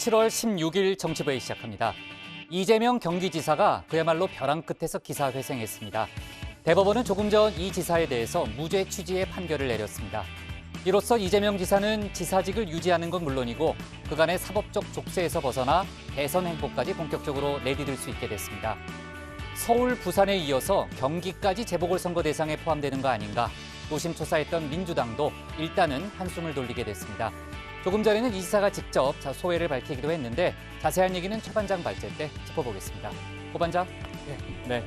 7월 16일 정치부회 시작합니다. 이재명 경기지사가 그야말로 벼랑 끝에서 기사회생했습니다. 대법원은 조금 전 이 지사에 대해서 무죄 취지의 판결을 내렸습니다. 이로써 이재명 지사는 지사직을 유지하는 건 물론이고 그간의 사법적 족쇄에서 벗어나 대선 행보까지 본격적으로 내디딜 수 있게 됐습니다. 서울, 부산에 이어서 경기까지 재보궐선거 대상에 포함되는 거 아닌가 노심초사했던 민주당도 일단은 한숨을 돌리게 됐습니다. 조금 전에는 이 지사가 직접 소회를 밝히기도 했는데 자세한 얘기는 최 반장 발제 때 짚어보겠습니다. 고 반장. 네.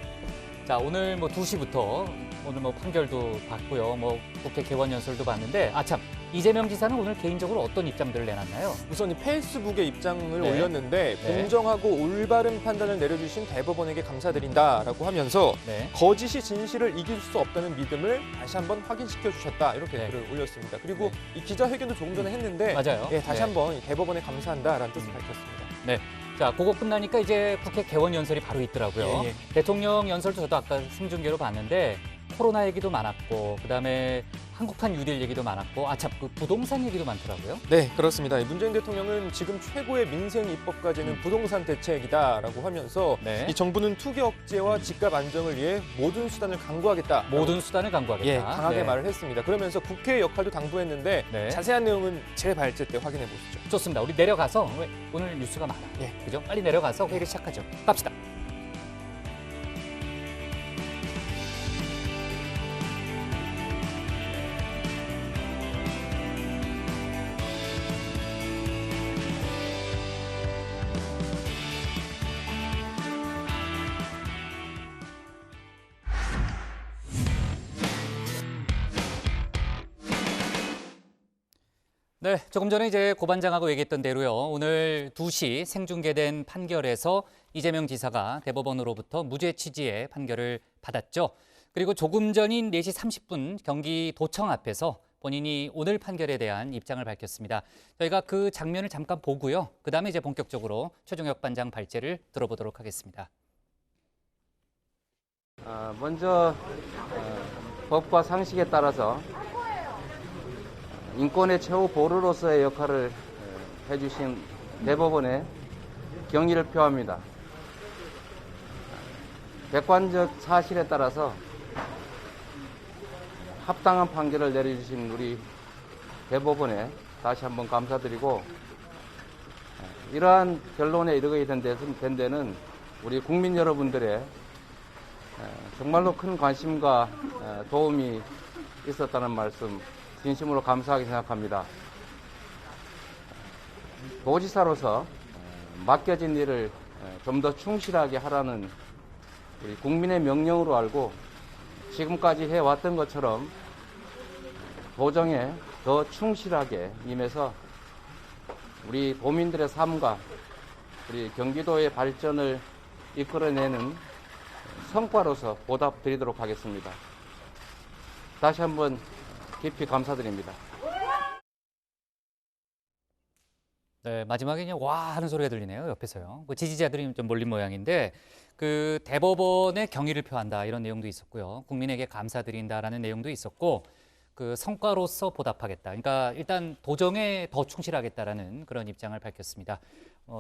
자, 오늘 2시부터 오늘 판결도 봤고요. 국회 개원 연설도 봤는데 참 이재명 지사는 오늘 개인적으로 어떤 입장들을 내놨나요? 우선 이 페이스북에 입장을 네. 올렸는데 네. 공정하고 올바른 판단을 내려주신 대법원에게 감사드린다라고 하면서 네. 거짓이 진실을 이길 수 없다는 믿음을 다시 한번 확인시켜 주셨다 이렇게 네. 글을 올렸습니다. 그리고 네. 이 기자회견도 조금 전에 했는데 맞아요. 다시 네. 한번 이 대법원에 감사한다라는 뜻을 밝혔습니다. 네. 자, 그거 끝나니까 이제 국회 개원 연설이 바로 있더라고요. 예. 대통령 연설도 저도 아까 생중계로 봤는데 코로나 얘기도 많았고 그다음에 한국판 뉴딜 얘기도 많았고 참 그 부동산 얘기도 많더라고요. 네, 그렇습니다. 문재인 대통령은 지금 최고의 민생 입법 과제는 부동산 대책이다라고 하면서 네. 이 정부는 투기 억제와 집값 안정을 위해 모든 수단을 강구하겠다. 모든 수단을 강구하겠다. 강하게 네. 말을 했습니다. 그러면서 국회의 역할도 당부했는데 네. 자세한 내용은 제 발제 때 확인해 보시죠. 좋습니다. 우리 내려가서 오늘 뉴스가 많아. 그죠? 빨리 내려가서 회의를 시작하죠. 갑시다. 네, 조금 전에 이제 고 반장하고 얘기했던 대로요. 오늘 2시 생중계된 판결에서 이재명 지사가 대법원으로부터 무죄 취지의 판결을 받았죠. 그리고 조금 전인 4시 30분 경기도청 앞에서 본인이 오늘 판결에 대한 입장을 밝혔습니다. 저희가 그 장면을 잠깐 보고요. 그다음에 이제 본격적으로 최종혁 반장 발제를 들어보도록 하겠습니다. 먼저 법과 상식에 따라서 인권의 최후 보루로서의 역할을 해주신 대법원에 경의를 표합니다. 객관적 사실에 따라서 합당한 판결을 내려주신 우리 대법원에 다시 한번 감사드리고 이러한 결론에 이르게 된 데는 우리 국민 여러분들의 정말로 큰 관심과 도움이 있었다는 말씀 진심으로 감사하게 생각합니다. 도지사로서 맡겨진 일을 좀 더 충실하게 하라는 우리 국민의 명령으로 알고 지금까지 해왔던 것처럼 도정에 더 충실하게 임해서 우리 도민들의 삶과 우리 경기도의 발전을 이끌어내는 성과로서 보답드리도록 하겠습니다. 다시 한번 깊이 감사드립니다. 네, 마지막에 그냥 와 하는 소리가 들리네요. 옆에서요. 지지자들이 좀 몰린 모양인데 그 대법원에 경의를 표한다 이런 내용도 있었고요. 국민에게 감사드린다라는 내용도 있었고 그 성과로서 보답하겠다. 그러니까 일단 도정에 더 충실하겠다라는 그런 입장을 밝혔습니다.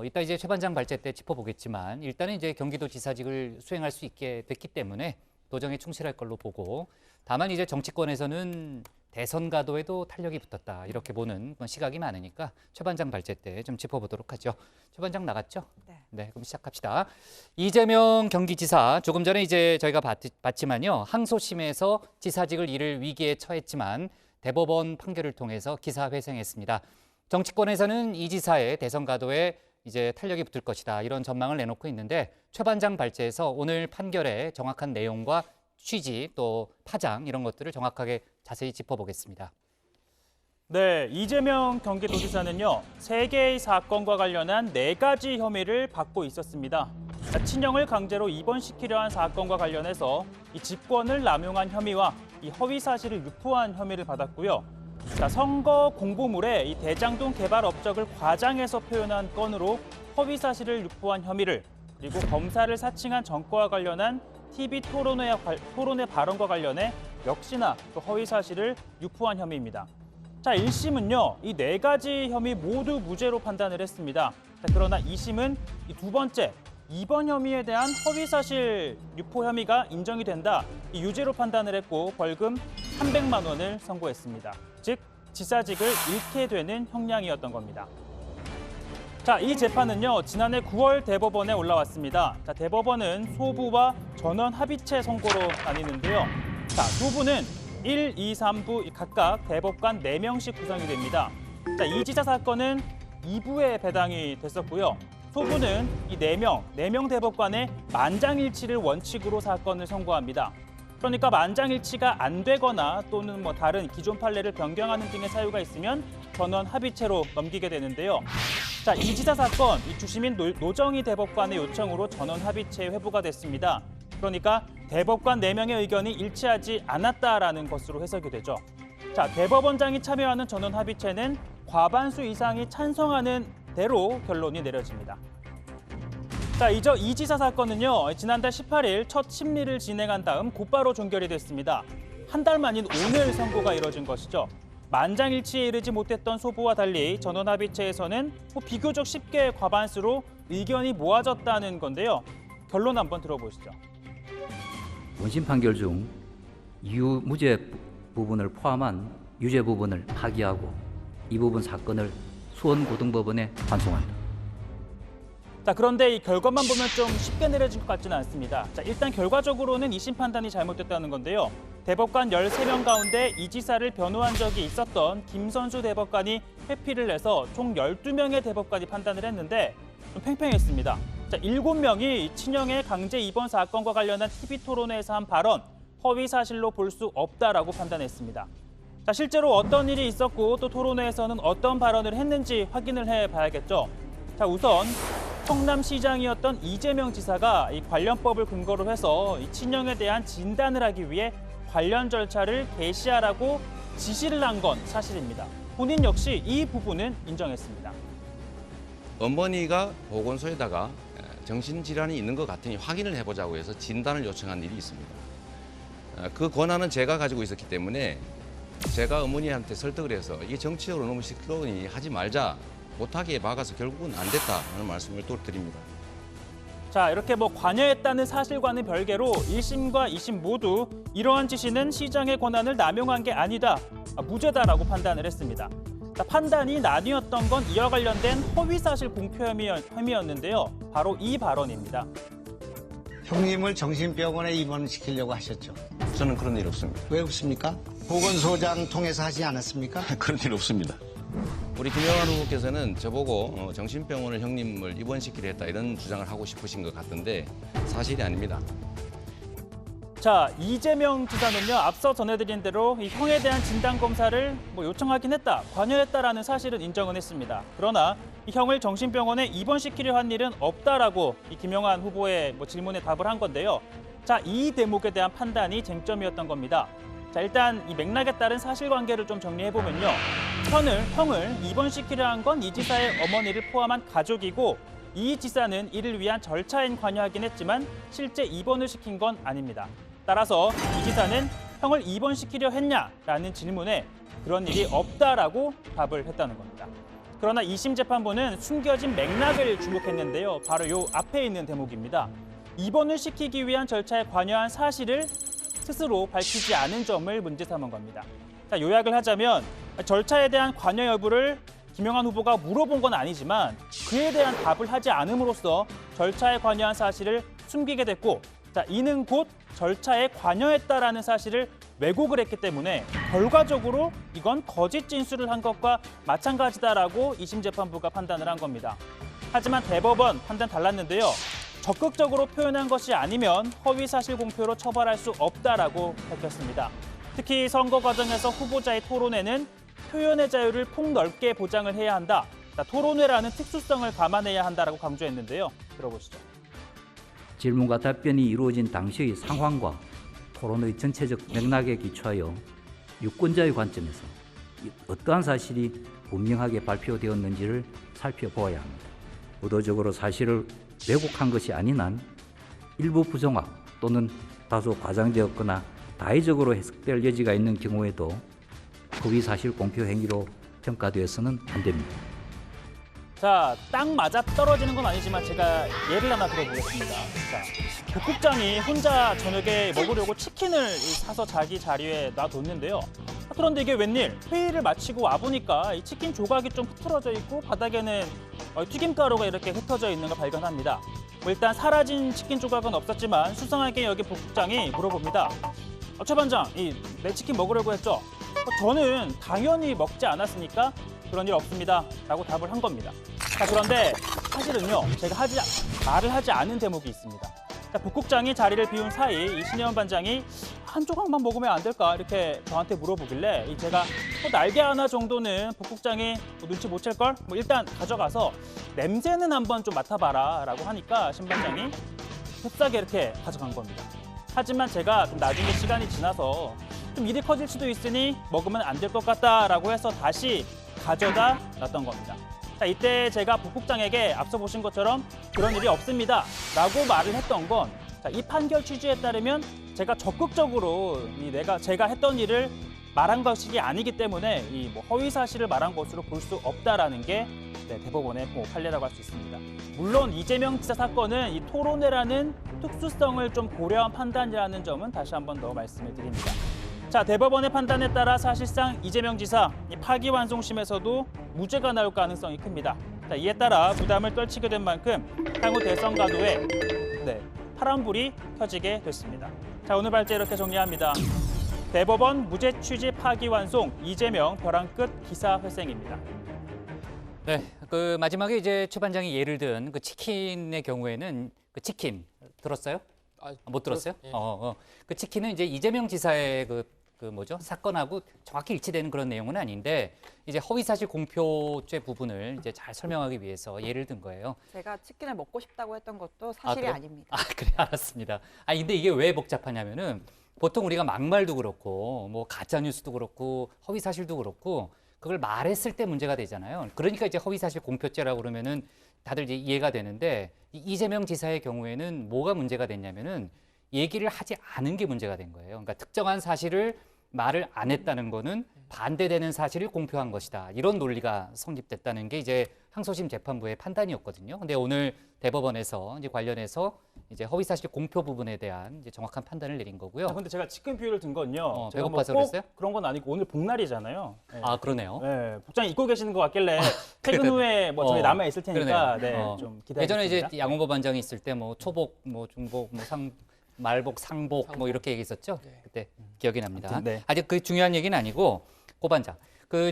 이따 이제 최 반장 발제 때 짚어보겠지만 일단은 이제 경기도지사직을 수행할 수 있게 됐기 때문에 도정에 충실할 걸로 보고 다만 이제 정치권에서는 대선 가도에도 탄력이 붙었다 이렇게 보는 시각이 많으니까 최 반장 발제 때 좀 짚어보도록 하죠. 최 반장 나갔죠? 네, 그럼 시작합시다. 이재명 경기지사 조금 전에 이제 저희가 봤지만요. 항소심에서 지사직을 잃을 위기에 처했지만 대법원 판결을 통해서 기사회생했습니다. 정치권에서는 이 지사의 대선 가도에 이제 탄력이 붙을 것이다 이런 전망을 내놓고 있는데 최 반장 발제에서 오늘 판결의 정확한 내용과 취지 또 파장 이런 것들을 정확하게 자세히 짚어보겠습니다. 네, 이재명 경기도지사는요. 3개의 사건과 관련한 4가지 혐의를 받고 있었습니다. 친형을 강제로 입원시키려 한 사건과 관련해서 이 직권을 남용한 혐의와 이 허위 사실을 유포한 혐의를 받았고요. 선거 공보물에 이 대장동 개발 업적을 과장해서 표현한 건으로 허위 사실을 유포한 혐의를 그리고 검사를 사칭한 정과와 관련한 TV 토론회 발언과 관련해 역시나 또 허위 사실을 유포한 혐의입니다. 자, 1심은요, 이 4가지 혐의 모두 무죄로 판단을 했습니다. 자, 그러나 2심은 이 두 번째, 2번 혐의에 대한 허위사실 유포 혐의가 인정이 된다, 이 유죄로 판단을 했고 벌금 300만 원을 선고했습니다. 즉, 지사직을 잃게 되는 형량이었던 겁니다. 자, 이 재판은요, 지난해 9월 대법원에 올라왔습니다. 자, 대법원은 소부와 전원 합의체 선고로 나뉘는데요. 자, 소부는 1, 2, 3부 각각 대법관 4명씩 구성이 됩니다. 자, 이 지사 사건은 2부에 배당이 됐었고요. 소부는 이 4명 대법관의 만장일치를 원칙으로 사건을 선고합니다. 그러니까 만장일치가 안 되거나 또는 다른 기존 판례를 변경하는 등의 사유가 있으면 전원 합의체로 넘기게 되는데요. 자, 이 지사 사건, 이 주심인 노정희 대법관의 요청으로 전원 합의체에 회부가 됐습니다. 그러니까 대법관 4명의 의견이 일치하지 않았다라는 것으로 해석이 되죠. 자, 대법원장이 참여하는 전원 합의체는 과반수 이상이 찬성하는 대로 결론이 내려집니다. 자, 이 지사 사건은요, 지난달 18일 첫 심리를 진행한 다음 곧바로 종결이 됐습니다. 한 달 만인 오늘 선고가 이뤄진 것이죠. 만장일치에 이르지 못했던 소부와 달리 전원 합의체에서는 비교적 쉽게 과반수로 의견이 모아졌다는 건데요. 결론 한번 들어보시죠. 원심 판결 중 이유 무죄 부분을 포함한 유죄 부분을 파기하고 이 부분 사건을 수원고등법원에 환송한다. 자, 그런데 이 결과만 보면 좀 쉽게 내려진 것 같지는 않습니다. 자, 일단 결과적으로는 2심 판단이 잘못됐다는 건데요. 대법관 13명 가운데 이 지사를 변호한 적이 있었던 김선수 대법관이 회피를 내서 총 12명의 대법관이 판단을 했는데 좀 팽팽했습니다. 자, 7명이 친형의 강제 입원 사건과 관련한 TV토론회에서 한 발언, 허위 사실로 볼 수 없다라고 판단했습니다. 자, 실제로 어떤 일이 있었고 또 토론회에서는 어떤 발언을 했는지 확인을 해봐야겠죠. 자, 우선 성남시장이었던 이재명 지사가 이 관련법을 근거로 해서 이 친형에 대한 진단을 하기 위해 관련 절차를 개시하라고 지시를 한 건 사실입니다. 본인 역시 이 부분은 인정했습니다. 어머니가 보건소에다가 정신질환이 있는 것 같으니 확인을 해보자고 해서 진단을 요청한 일이 있습니다. 그 권한은 제가 가지고 있었기 때문에 제가 어머니한테 설득을 해서 이게 정치적으로 너무 시끄러우니 하지 말자, 못하게 막아서 결국은 안 됐다는 말씀을 또 드립니다. 자, 이렇게 관여했다는 사실과는 별개로 1심과 2심 모두 이러한 지시는 시장의 권한을 남용한 게 아니다, 무죄다라고 판단을 했습니다. 자, 판단이 나뉘었던 건 이와 관련된 허위사실 공표 혐의였는데요. 바로 이 발언입니다. 형님을 정신병원에 입원시키려고 하셨죠? 저는 그런 일 없습니다. 왜 없습니까? 보건소장 통해서 하지 않았습니까? 그런 일 없습니다. 우리 김영환 후보께서는 저보고 정신병원을 형님을 입원시키려 했다 이런 주장을 하고 싶으신 것 같은데 사실이 아닙니다. 자, 이재명 지사는요, 앞서 전해드린 대로 이 형에 대한 진단검사를 요청하긴 했다, 관여했다라는 사실은 인정은 했습니다. 그러나 이 형을 정신병원에 입원시키려 한 일은 없다라고 이 김영환 후보의 질문에 답을 한 건데요. 자, 이 대목에 대한 판단이 쟁점이었던 겁니다. 자, 일단 이 맥락에 따른 사실관계를 좀 정리해보면요. 형을 입원시키려 한 건 이 지사의 어머니를 포함한 가족이고 이 지사는 이를 위한 절차엔 관여하긴 했지만 실제 입원을 시킨 건 아닙니다. 따라서 이 지사는 형을 입원시키려 했냐라는 질문에 그런 일이 없다라고 답을 했다는 겁니다. 그러나 2심 재판부는 숨겨진 맥락을 주목했는데요. 바로 이 앞에 있는 대목입니다. 입원을 시키기 위한 절차에 관여한 사실을 스스로 밝히지 않은 점을 문제 삼은 겁니다. 자, 요약을 하자면 절차에 대한 관여 여부를 김영환 후보가 물어본 건 아니지만 그에 대한 답을 하지 않음으로써 절차에 관여한 사실을 숨기게 됐고, 자, 이는 곧 절차에 관여했다라는 사실을 왜곡을 했기 때문에 결과적으로 이건 거짓 진술을 한 것과 마찬가지다라고 2심 재판부가 판단을 한 겁니다. 하지만 대법원 판단 달랐는데요. 적극적으로 표현한 것이 아니면 허위 사실 공표로 처벌할 수 없다라고 밝혔습니다. 특히 선거 과정에서 후보자의 토론회는 표현의 자유를 폭넓게 보장을 해야 한다. 토론회라는 특수성을 감안해야 한다라고 강조했는데요. 들어보시죠. 질문과 답변이 이루어진 당시의 상황과 토론의 전체적 맥락에 기초하여 유권자의 관점에서 어떠한 사실이 분명하게 발표되었는지를 살펴보아야 합니다. 의도적으로 사실을 왜곡한 것이 아닌 한 일부 부정확 또는 다소 과장되었거나 다의적으로 해석될 여지가 있는 경우에도 허위사실 공표 행위로 평가되어서는 안 됩니다. 자, 딱 맞아 떨어지는 건 아니지만 제가 예를 하나 들어보겠습니다. 자, 북국장이 혼자 저녁에 먹으려고 치킨을 사서 자기 자리에 놔뒀는데요. 그런데 이게 웬일? 회의를 마치고 와보니까 이 치킨 조각이 좀 흐트러져 있고 바닥에는 튀김가루가 이렇게 흩어져 있는 걸 발견합니다. 뭐 일단 사라진 치킨 조각은 없었지만 수상하게 여긴 북국장이 물어봅니다. 최 반장, 내 치킨 먹으려고 했죠? 저는 당연히 먹지 않았으니까 그런 일 없습니다. 라고 답을 한 겁니다. 자, 그런데 사실은요, 제가 말을 하지 않은 대목이 있습니다. 자, 북국장이 자리를 비운 사이 이 신혜원 반장이 한 조각만 먹으면 안 될까 이렇게 저한테 물어보길래 제가 날개 하나 정도는 북국장이 눈치 못 챌걸? 일단 가져가서 냄새는 한번 좀 맡아봐라 라고 하니까 신 반장이 흡사하게 이렇게 가져간 겁니다. 하지만 제가 좀 나중에 시간이 지나서 좀 일이 커질 수도 있으니 먹으면 안 될 것 같다라고 해서 다시 가져다 놨던 겁니다. 자, 이때 제가 북국장에게 앞서 보신 것처럼 그런 일이 없습니다 라고 말을 했던 건 이 판결 취지에 따르면 제가 적극적으로 제가 했던 일을 말한 것이 아니기 때문에 허위 사실을 말한 것으로 볼 수 없다라는 게 대법원의 판례라고 할 수 있습니다. 물론 이재명 지사 사건은 이 토론회라는 특수성을 좀 고려한 판단이라는 점은 다시 한 번 더 말씀을 드립니다. 자, 대법원의 판단에 따라 사실상 이재명 지사 파기환송심에서도 무죄가 나올 가능성이 큽니다. 자, 이에 따라 부담을 떨치게 된 만큼 향후 대선 가도에 파란불이 켜지게 됐습니다. 자, 오늘 발제 이렇게 정리합니다. 대법원 무죄 취지 파기환송 이재명 벼랑 끝 기사 회생입니다. 네, 그 마지막에 이제 최 반장이 예를 든 그 치킨의 경우에는 그 치킨 들었어요? 못 들었어요? 예. 그 치킨은 이제 이재명 지사의 사건하고 정확히 일치되는 그런 내용은 아닌데 이제 허위사실 공표죄 부분을 이제 잘 설명하기 위해서 예를 든 거예요. 제가 치킨을 먹고 싶다고 했던 것도 사실이 그래요? 아닙니다. 그래, 알았습니다. 근데 이게 왜 복잡하냐면은 보통 우리가 막말도 그렇고 가짜 뉴스도 그렇고 허위사실도 그렇고 그걸 말했을 때 문제가 되잖아요. 그러니까 이제 허위사실 공표죄라고 그러면은 다들 이제 이해가 되는데 이재명 지사의 경우에는 뭐가 문제가 됐냐면은 얘기를 하지 않은 게 문제가 된 거예요. 그러니까 특정한 사실을 말을 안 했다는 거는 반대되는 사실을 공표한 것이다. 이런 논리가 성립됐다는 게 이제 항소심 재판부의 판단이었거든요. 근데 오늘 대법원에서 이제 관련해서 이제 허위사실 공표 부분에 대한 이제 정확한 판단을 내린 거고요. 근데 제가 치킨 비유를 든 건요. 제가 배고파서 꼭 그랬어요? 그런 건 아니고 오늘 복날이잖아요. 네. 그러네요. 네, 복장이 입고 계시는 것 같길래 퇴근 후에 저희 남아 있을 테니까 좀 기다리겠습니다. 예전에 이제 양홍보 반장이 있을 때 초복, 중복, 말복, 상복 이렇게 얘기했었죠. 그때 기억이 납니다. 네. 아직 그 중요한 얘기는 아니고 고 반장.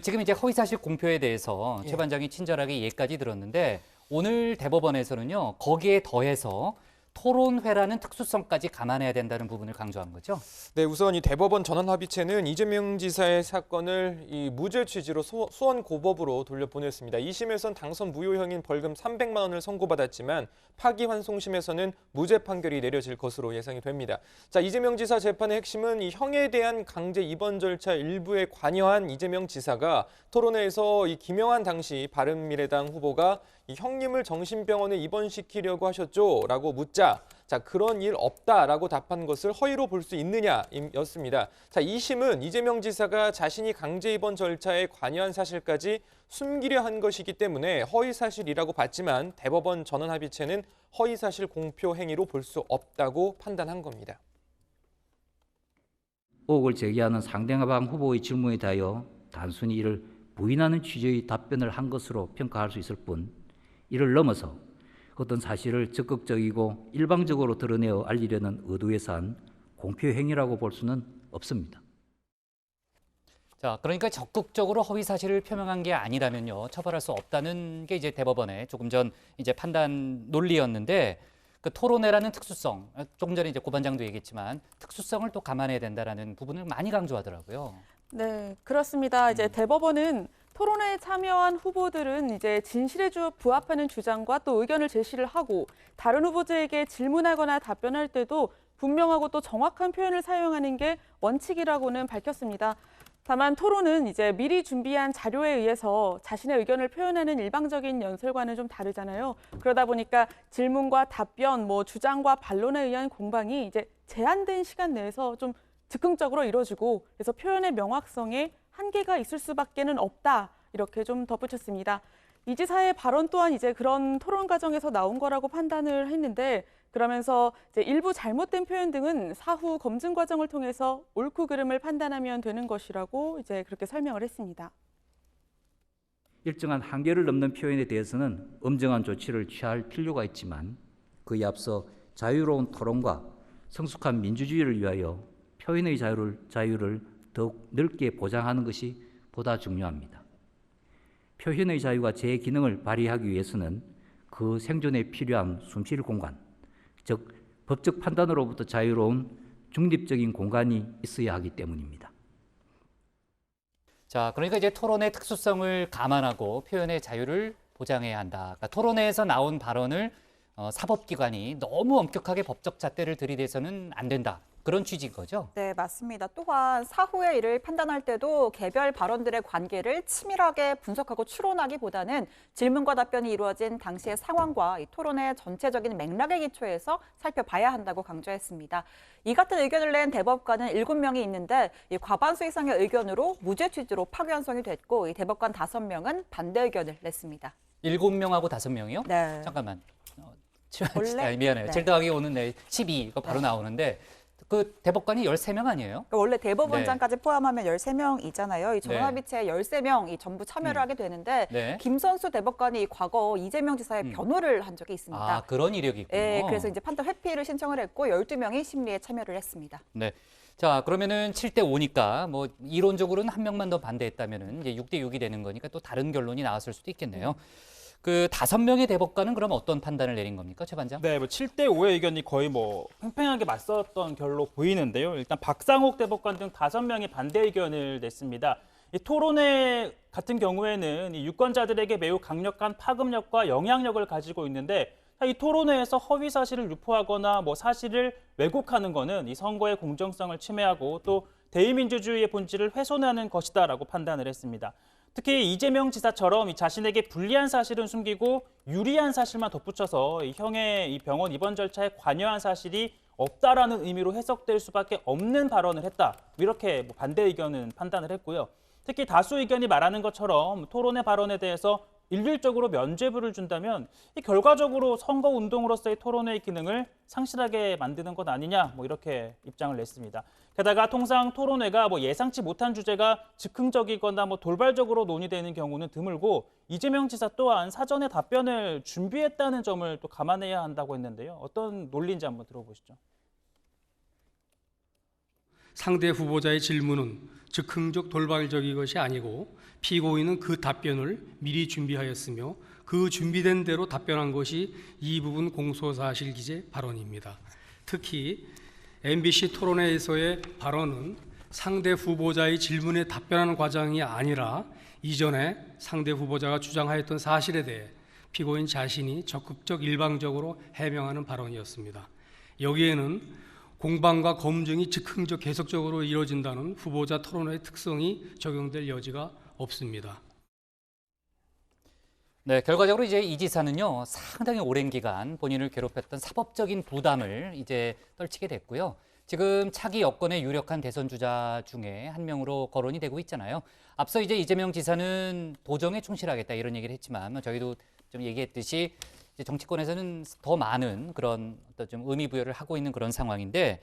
지금 이제 허위사실 공표에 대해서 최 반장이 친절하게 예까지 들었는데 오늘 대법원에서는요. 거기에 더해서 토론회라는 특수성까지 감안해야 된다는 부분을 강조한 거죠. 네, 우선 이 대법원 전원합의체는 이재명 지사의 사건을 이 무죄 취지로 수원 고법으로 돌려보냈습니다. 2심에선 당선 무효형인 벌금 300만 원을 선고받았지만 파기환송심에서는 무죄 판결이 내려질 것으로 예상이 됩니다. 자, 이재명 지사 재판의 핵심은 이 형에 대한 강제 입원 절차 일부에 관여한 이재명 지사가 토론회에서 이 김영한 당시 바른미래당 후보가 이 형님을 정신병원에 입원시키려고 하셨죠? 라고 묻자 그런 일 없다라고 답한 것을 허위로 볼 수 있느냐였습니다. 자, 2심은 이재명 지사가 자신이 강제 입원 절차에 관여한 사실까지 숨기려 한 것이기 때문에 허위사실이라고 봤지만 대법원 전원합의체는 허위사실 공표 행위로 볼 수 없다고 판단한 겁니다. 의혹을 제기하는 상대방 후보의 질문에 대하여 단순히 이를 부인하는 취지의 답변을 한 것으로 평가할 수 있을 뿐 이를 넘어서 어떤 사실을 적극적이고 일방적으로 드러내어 알리려는 의도에서 한 공표 행위라고 볼 수는 없습니다. 자, 그러니까 적극적으로 허위 사실을 표명한 게 아니라면요. 처벌할 수 없다는 게 이제 대법원의 조금 전 이제 판단 논리였는데 그 토론회라는 특수성, 조금 전에 이제 고 반장도 얘기했지만 특수성을 또 감안해야 된다라는 부분을 많이 강조하더라고요. 네, 그렇습니다. 이제 대법원은 토론회에 참여한 후보들은 이제 진실에 부합하는 주장과 또 의견을 제시를 하고 다른 후보자에게 질문하거나 답변할 때도 분명하고 또 정확한 표현을 사용하는 게 원칙이라고는 밝혔습니다. 다만 토론은 이제 미리 준비한 자료에 의해서 자신의 의견을 표현하는 일방적인 연설과는 좀 다르잖아요. 그러다 보니까 질문과 답변, 주장과 반론에 의한 공방이 이제 제한된 시간 내에서 좀 즉흥적으로 이루어지고 그래서 표현의 명확성에 한계가 있을 수밖에는 없다. 이렇게 좀 덧붙였습니다. 이 지사의 발언 또한 이제 그런 토론 과정에서 나온 거라고 판단을 했는데 그러면서 이제 일부 잘못된 표현 등은 사후 검증 과정을 통해서 옳고 그름을 판단하면 되는 것이라고 이제 그렇게 설명을 했습니다. 일정한 한계를 넘는 표현에 대해서는 엄정한 조치를 취할 필요가 있지만 그에 앞서 자유로운 토론과 성숙한 민주주의를 위하여 표현의 자유를 더욱 넓게 보장하는 것이 보다 중요합니다. 표현의 자유가 제 기능을 발휘하기 위해서는 그 생존에 필요한 숨쉴 공간, 즉 법적 판단으로부터 자유로운 중립적인 공간이 있어야 하기 때문입니다. 자, 그러니까 이제 토론의 특수성을 감안하고 표현의 자유를 보장해야 한다. 그러니까 토론회에서 나온 발언을 사법기관이 너무 엄격하게 법적 잣대를 들이대서는 안 된다. 그런 취지인 거죠? 네, 맞습니다. 또한 사후에 이를 판단할 때도 개별 발언들의 관계를 치밀하게 분석하고 추론하기보다는 질문과 답변이 이루어진 당시의 상황과 이 토론의 전체적인 맥락에 기초해서 살펴봐야 한다고 강조했습니다. 이 같은 의견을 낸 대법관은 7명이 있는데 이 과반수 이상의 의견으로 무죄 취지로 파기환송이 됐고 이 대법관 5명은 반대 의견을 냈습니다. 7명하고 5명이요? 네. 잠깐만. 원래? 미안해요. 네. 7 더하기 5는 네, 12 이거 바로 나오는데 그 대법관이 13명 아니에요? 그러니까 원래 대법원장까지 포함하면 13명이잖아요. 이 전원합의체에 13명이 전부 참여를 하게 되는데 네. 김선수 대법관이 과거 이재명 지사의 변호를 한 적이 있습니다. 아, 그런 이력이 있군요. 네, 그래서 이제 판단 회피를 신청을 했고 12명이 심리에 참여를 했습니다. 네. 자, 그러면은 7대 5니까 뭐 이론적으로는 한 명만 더 반대했다면은 이제 6대 6이 되는 거니까 또 다른 결론이 나왔을 수도 있겠네요. 그 5명의 대법관은 그럼 어떤 판단을 내린 겁니까, 최 반장? 네, 뭐 7대 5의 의견이 거의 뭐 팽팽하게 맞섰던 결로 보이는데요. 일단 박상옥 대법관 등 5명이 반대 의견을 냈습니다. 이 토론회 같은 경우에는 이 유권자들에게 매우 강력한 파급력과 영향력을 가지고 있는데 이 토론회에서 허위 사실을 유포하거나 뭐 사실을 왜곡하는 것은 이 선거의 공정성을 침해하고 또 대의민주주의의 본질을 훼손하는 것이다라고 판단을 했습니다. 특히 이재명 지사처럼 이 자신에게 불리한 사실은 숨기고 유리한 사실만 덧붙여서 이 형의 이 병원 입원 절차에 관여한 사실이 없다라는 의미로 해석될 수밖에 없는 발언을 했다. 이렇게 뭐 반대 의견은 판단을 했고요. 특히 다수 의견이 말하는 것처럼 토론회 발언에 대해서 일률적으로 면죄부를 준다면 이 결과적으로 선거 운동으로서의 토론회의 기능을 상실하게 만드는 것 아니냐, 뭐 이렇게 입장을 냈습니다. 게다가 통상 토론회가 뭐 예상치 못한 주제가 즉흥적이거나 뭐 돌발적으로 논의되는 경우는 드물고 이재명 지사 또한 사전에 답변을 준비했다는 점을 또 감안해야 한다고 했는데요. 어떤 논리인지 한번 들어보시죠. 상대 후보자의 질문은 즉흥적 돌발적인 것이 아니고 피고인은 그 답변을 미리 준비하였으며 그 준비된 대로 답변한 것이 이 부분 공소사실 기재 발언입니다. 특히 MBC 토론회에서의 발언은 상대 후보자의 질문에 답변하는 과정이 아니라 이전에 상대 후보자가 주장하였던 사실에 대해 피고인 자신이 적극적 일방적으로 해명하는 발언이었습니다. 여기에는 공방과 검증이 즉흥적 계속적으로 이루어진다는 후보자 토론회의 특성이 적용될 여지가 없습니다. 네, 결과적으로 이제 이 지사는요, 상당히 오랜 기간 본인을 괴롭혔던 사법적인 부담을 이제 떨치게 됐고요. 지금 차기 여권의 유력한 대선 주자 중에 한 명으로 거론이 되고 있잖아요. 앞서 이제 이재명 지사는 도정에 충실하겠다 이런 얘기를 했지만 저희도 좀 얘기했듯이 이제 정치권에서는 더 많은 그런 어떤 좀 의미 부여를 하고 있는 그런 상황인데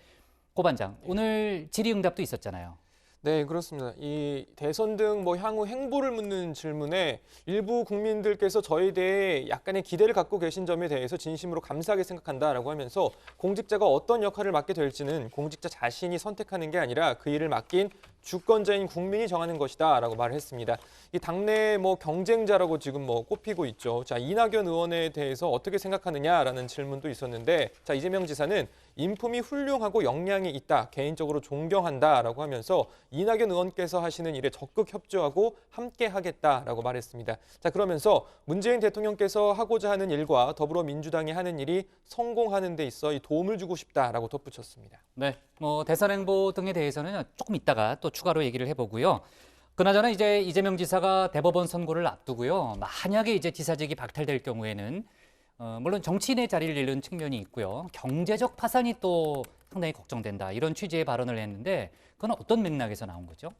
고 반장, 오늘 질의응답도 있었잖아요. 네, 그렇습니다. 이 대선 등 뭐 향후 행보를 묻는 질문에 일부 국민들께서 저에 대해 약간의 기대를 갖고 계신 점에 대해서 진심으로 감사하게 생각한다라고 하면서 공직자가 어떤 역할을 맡게 될지는 공직자 자신이 선택하는 게 아니라 그 일을 맡긴 주권자인 국민이 정하는 것이다라고 말을 했습니다. 이 당내 뭐 경쟁자라고 지금 뭐 꼽히고 있죠. 자, 이낙연 의원에 대해서 어떻게 생각하느냐라는 질문도 있었는데, 자, 이재명 지사는 인품이 훌륭하고 역량이 있다, 개인적으로 존경한다라고 하면서 이낙연 의원께서 하시는 일에 적극 협조하고 함께 하겠다라고 말했습니다. 자, 그러면서 문재인 대통령께서 하고자 하는 일과 더불어민주당이 하는 일이 성공하는 데 있어 이 도움을 주고 싶다라고 덧붙였습니다. 네, 뭐 대선 행보 등에 대해서는 조금 이따가 또 추가로 얘기를 해보고요. 그나저나 이제 이재명 지사가 대법원 선고를 앞두고요. 만약에 이제 지사직이 박탈될 경우에는 물론 정치인의 자리를 잃는 측면이 있고요. 경제적 파산이 또 상당히 걱정된다. 이런 취지의 발언을 했는데 그건 어떤 맥락에서 나온 거죠?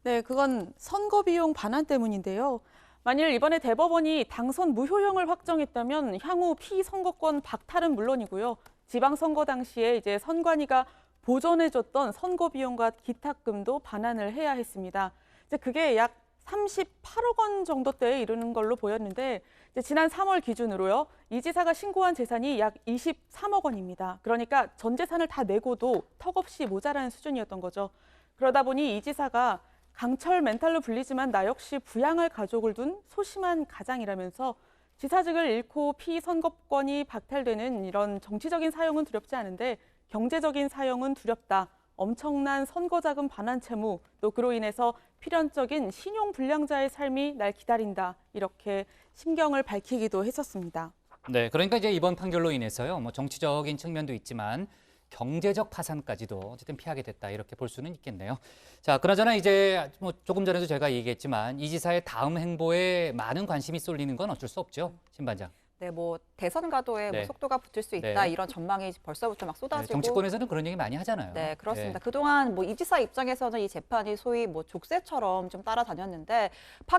네, 그건 선거 비용 반환 때문인데요. 만일 이번에 대법원이 당선 무효형을 확정했다면 향후 피선거권 박탈은 물론이고요. 지방선거 당시에 이제 선관위가 보전해줬던 선거 비용과 기탁금도 반환을 해야 했습니다. 이제 그게 약 38억 원 정도대에 이르는 걸로 보였는데 이제 지난 3월 기준으로요. 이 지사가 신고한 재산이 약 23억 원입니다. 그러니까 전 재산을 다 내고도 턱없이 모자라는 수준이었던 거죠. 그러다 보니 이 지사가 강철 멘탈로 불리지만 나 역시 부양할 가족을 둔 소심한 가장이라면서 지사직을 잃고 피선거권이 박탈되는 이런 정치적인 사용은 두렵지 않은데 경제적인 사용은 두렵다. 엄청난 선거자금 반환 채무, 또 그로 인해서 필연적인 신용불량자의 삶이 날 기다린다. 이렇게 심경을 밝히기도 했었습니다. 네, 그러니까 이제 이번 판결로 인해서요, 뭐 정치적인 측면도 있지만 경제적 파산까지도 어쨌든 피하게 됐다 이렇게 볼 수는 있겠네요. 자, 그나저나 이제 뭐 조금 전에도 제가 얘기했지만 이 지사의 다음 행보에 많은 관심이 쏠리는 건 어쩔 수 없죠, 신 반장. 네, 뭐 대선 가도에 네. 뭐 속도가 붙을 수 있다 네. 이런 전망이 벌써부터 막 네, 쏟아지고. 정치권에서는 그런 얘기 많이 하잖아요. 네, 그렇습니다. 네. 그동안 뭐 이 지사 입장에서는 이 재판이 소위 뭐 족쇄처럼 좀 따라다녔는데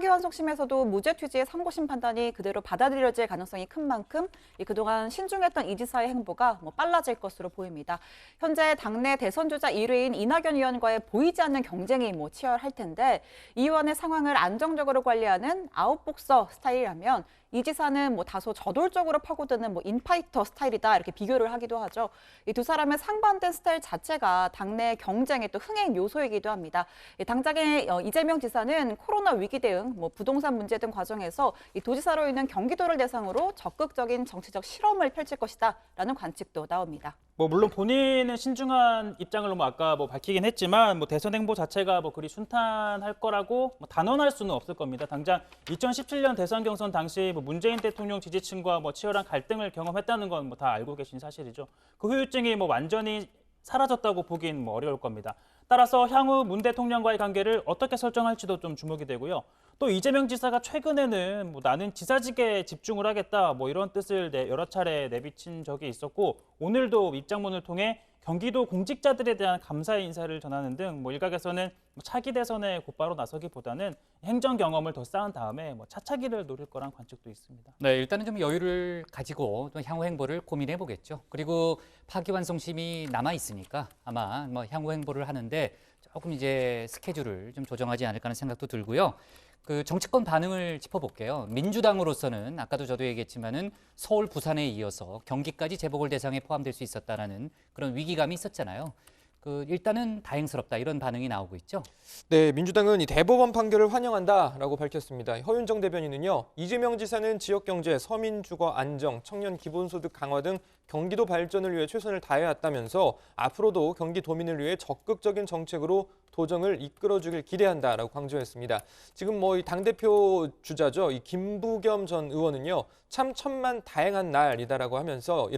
파기환송심에서도 무죄 취지의 상고심 판단이 그대로 받아들여질 가능성이 큰 만큼 이 그동안 신중했던 이 지사의 행보가 뭐 빨라질 것으로 보입니다. 현재 당내 대선 주자 1위인 이낙연 의원과의 보이지 않는 경쟁이 뭐 치열할 텐데 이 의원의 상황을 안정적으로 관리하는 아웃복서 스타일이라면 이 지사는 뭐 다소 저돌적으로 파고드는 뭐 인파이터 스타일이다 이렇게 비교를 하기도 하죠. 이 두 사람의 상반된 스타일 자체가 당내 경쟁의 또 흥행 요소이기도 합니다. 당장의 이재명 지사는 코로나 위기 대응, 뭐 부동산 문제 등 과정에서 이 도지사로 있는 경기도를 대상으로 적극적인 정치적 실험을 펼칠 것이다라는 관측도 나옵니다. 뭐 물론 본인은 신중한 입장을 뭐 아까 뭐 밝히긴 했지만 뭐 대선 행보 자체가 뭐 그리 순탄할 거라고 뭐 단언할 수는 없을 겁니다. 당장 2017년 대선 경선 당시 뭐 문재인 대통령 지지층과 뭐 치열한 갈등을 경험했다는 건 뭐 다 알고 계신 사실이죠. 그 후유증이 뭐 완전히 사라졌다고 보긴 뭐 어려울 겁니다. 따라서 향후 문 대통령과의 관계를 어떻게 설정할지도 좀 주목이 되고요. 또 이재명 지사가 최근에는 뭐 나는 지사직에 집중을 하겠다 뭐 이런 뜻을 여러 차례 내비친 적이 있었고 오늘도 입장문을 통해 경기도 공직자들에 대한 감사의 인사를 전하는 등 뭐 일각에서는 차기 대선에 곧바로 나서기보다는 행정 경험을 더 쌓은 다음에 뭐 차차기를 노릴 거란 관측도 있습니다. 네, 일단은 좀 여유를 가지고 또 향후 행보를 고민해 보겠죠. 그리고 파기환송심이 남아 있으니까 아마 뭐 향후 행보를 하는데 조금 이제 스케줄을 좀 조정하지 않을까 하는 생각도 들고요. 그 정치권 반응을 짚어볼게요. 민주당으로서는 아까도 저도 얘기했지만은 서울, 부산에 이어서 경기까지 재보궐 대상에 포함될 수 있었다라는 그런 위기감이 있었잖아요. 그 일단은 다행스럽다 이런 반응이 나오고 있죠. 네, 민주당은 이 대법원 판결을 환영한다라고 밝혔습니다. 허윤정 대변인은요, 이재명 지사는 지역 경제, 서민 주거 안정, 청년 기본소득 강화 등 경기도 발전을 위해 최선을 다해왔다면서 앞으로도 경기도민을 위해 적극적인 정책으로 도정을 이끌어주길 기대한다라고 강조했습니다. 지금 뭐 이 당대표 주자죠, 이 김부겸 전 의원은요, 참 천만 다행한 날이다라고 하면서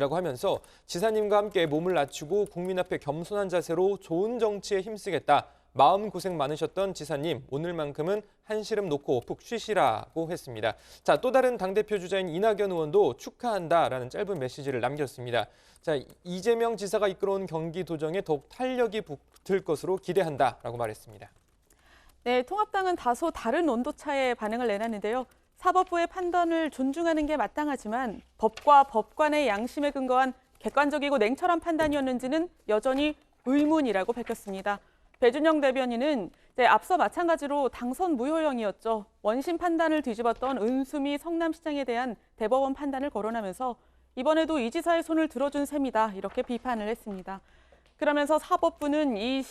지사님과 함께 몸을 낮추고 국민 앞에 겸손한 자세로 좋은 정치에 힘쓰겠다. 마음 고생 많으셨던 지사님, 오늘만큼은 한시름 놓고 푹 쉬시라고 했습니다. 자, 또 다른 당대표 주자인 이낙연 의원도 축하한다라는 짧은 메시지를 남겼습니다. 자, 이재명 지사가 이끌어온 경기도정에 더욱 탄력이 붙을 것으로 기대한다라고 말했습니다. 네, 통합당은 다소 다른 온도차에 반응을 내놨는데요. 사법부의 판단을 존중하는 게 마땅하지만 법과 법관의 양심에 근거한 객관적이고 냉철한 판단이었는지는 여전히 의문이라고 밝혔습니다. 배준영 대변인은 앞서 마찬가지로 당선 무효형이었죠. 원심 판단을 뒤집었던 은수미 성남시장에 대한 대법원 판단을 거론하면서 이번에도 이 지사의 손을 들어준 셈이다 이렇게 비판을 했습니다. 그러면서 사법부는 이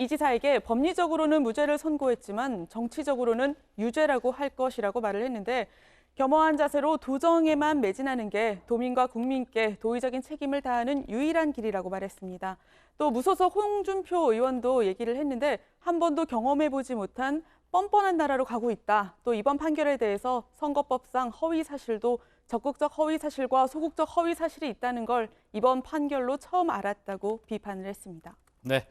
지사에게 법리적으로는 무죄를 선고했지만 정치적으로는 유죄라고 할 것이라고 말을 했는데 겸허한 자세로 도정에만 매진하는 게 도민과 국민께 도의적인 책임을 다하는 유일한 길이라고 말했습니다. 또 무소속 홍준표 의원도 얘기를 했는데 한 번도 경험해보지 못한 뻔뻔한 나라로 가고 있다. 또 이번 판결에 대해서 선거법상 허위 사실도 적극적 허위 사실과 소극적 허위 사실이 있다는 걸 이번 판결로 처음 알았다고 비판을 했습니다. 네.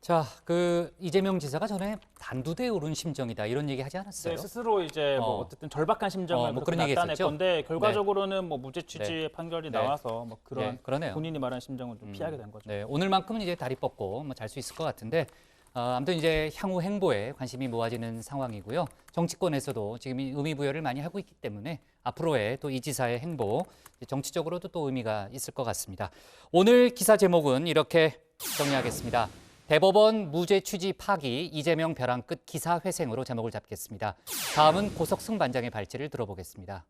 자, 그 이재명 지사가 전에 단두대에 오른 심정이다 이런 얘기 하지 않았어요? 네, 스스로 이제 뭐 어쨌든 절박한 심정을 뭐 그렇게 그런 얘기 나타낼 했었죠? 건데 결과적으로는 뭐 무죄 취지의 판결이 네. 나와서 뭐 그런 그러네요. 본인이 말한 심정을 좀 피하게 된 거죠. 네, 오늘만큼은 이제 다리 뻗고 뭐 잘 수 있을 것 같은데 아무튼 이제 향후 행보에 관심이 모아지는 상황이고요. 정치권에서도 지금 이 의미 부여를 많이 하고 있기 때문에 앞으로의 또 이 지사의 행보, 정치적으로도 또 의미가 있을 것 같습니다. 오늘 기사 제목은 이렇게 정리하겠습니다. 대법원 무죄 취지 파기, 이재명 벼랑 끝 기사 회생으로 제목을 잡겠습니다. 다음은 고석승 반장의 발제를 들어보겠습니다.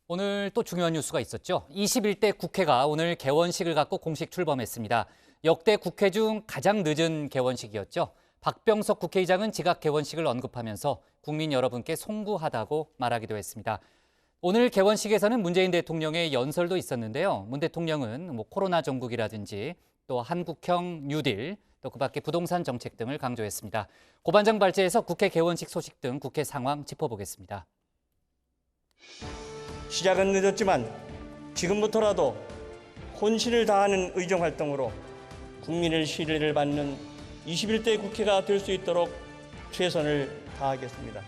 오늘 또 중요한 뉴스가 있었죠. 21대 국회가 오늘 개원식을 갖고 공식 출범했습니다. 역대 국회 중 가장 늦은 개원식이었죠. 박병석 국회의장은 지각 개원식을 언급하면서 국민 여러분께 송구하다고 말하기도 했습니다. 오늘 개원식에서는 문재인 대통령의 연설도 있었는데요. 문 대통령은 코로나 정국이라든지 또 한국형 뉴딜, 또 그 밖에 부동산 정책 등을 강조했습니다. 고 반장 발제에서 국회 개원식 소식 등 국회 상황 짚어보겠습니다. 시작은 늦었지만 지금부터라도 혼신을 다하는 의정활동으로 국민의 신뢰를 받는 21대 국회가 될 수 있도록 최선을 다하겠습니다.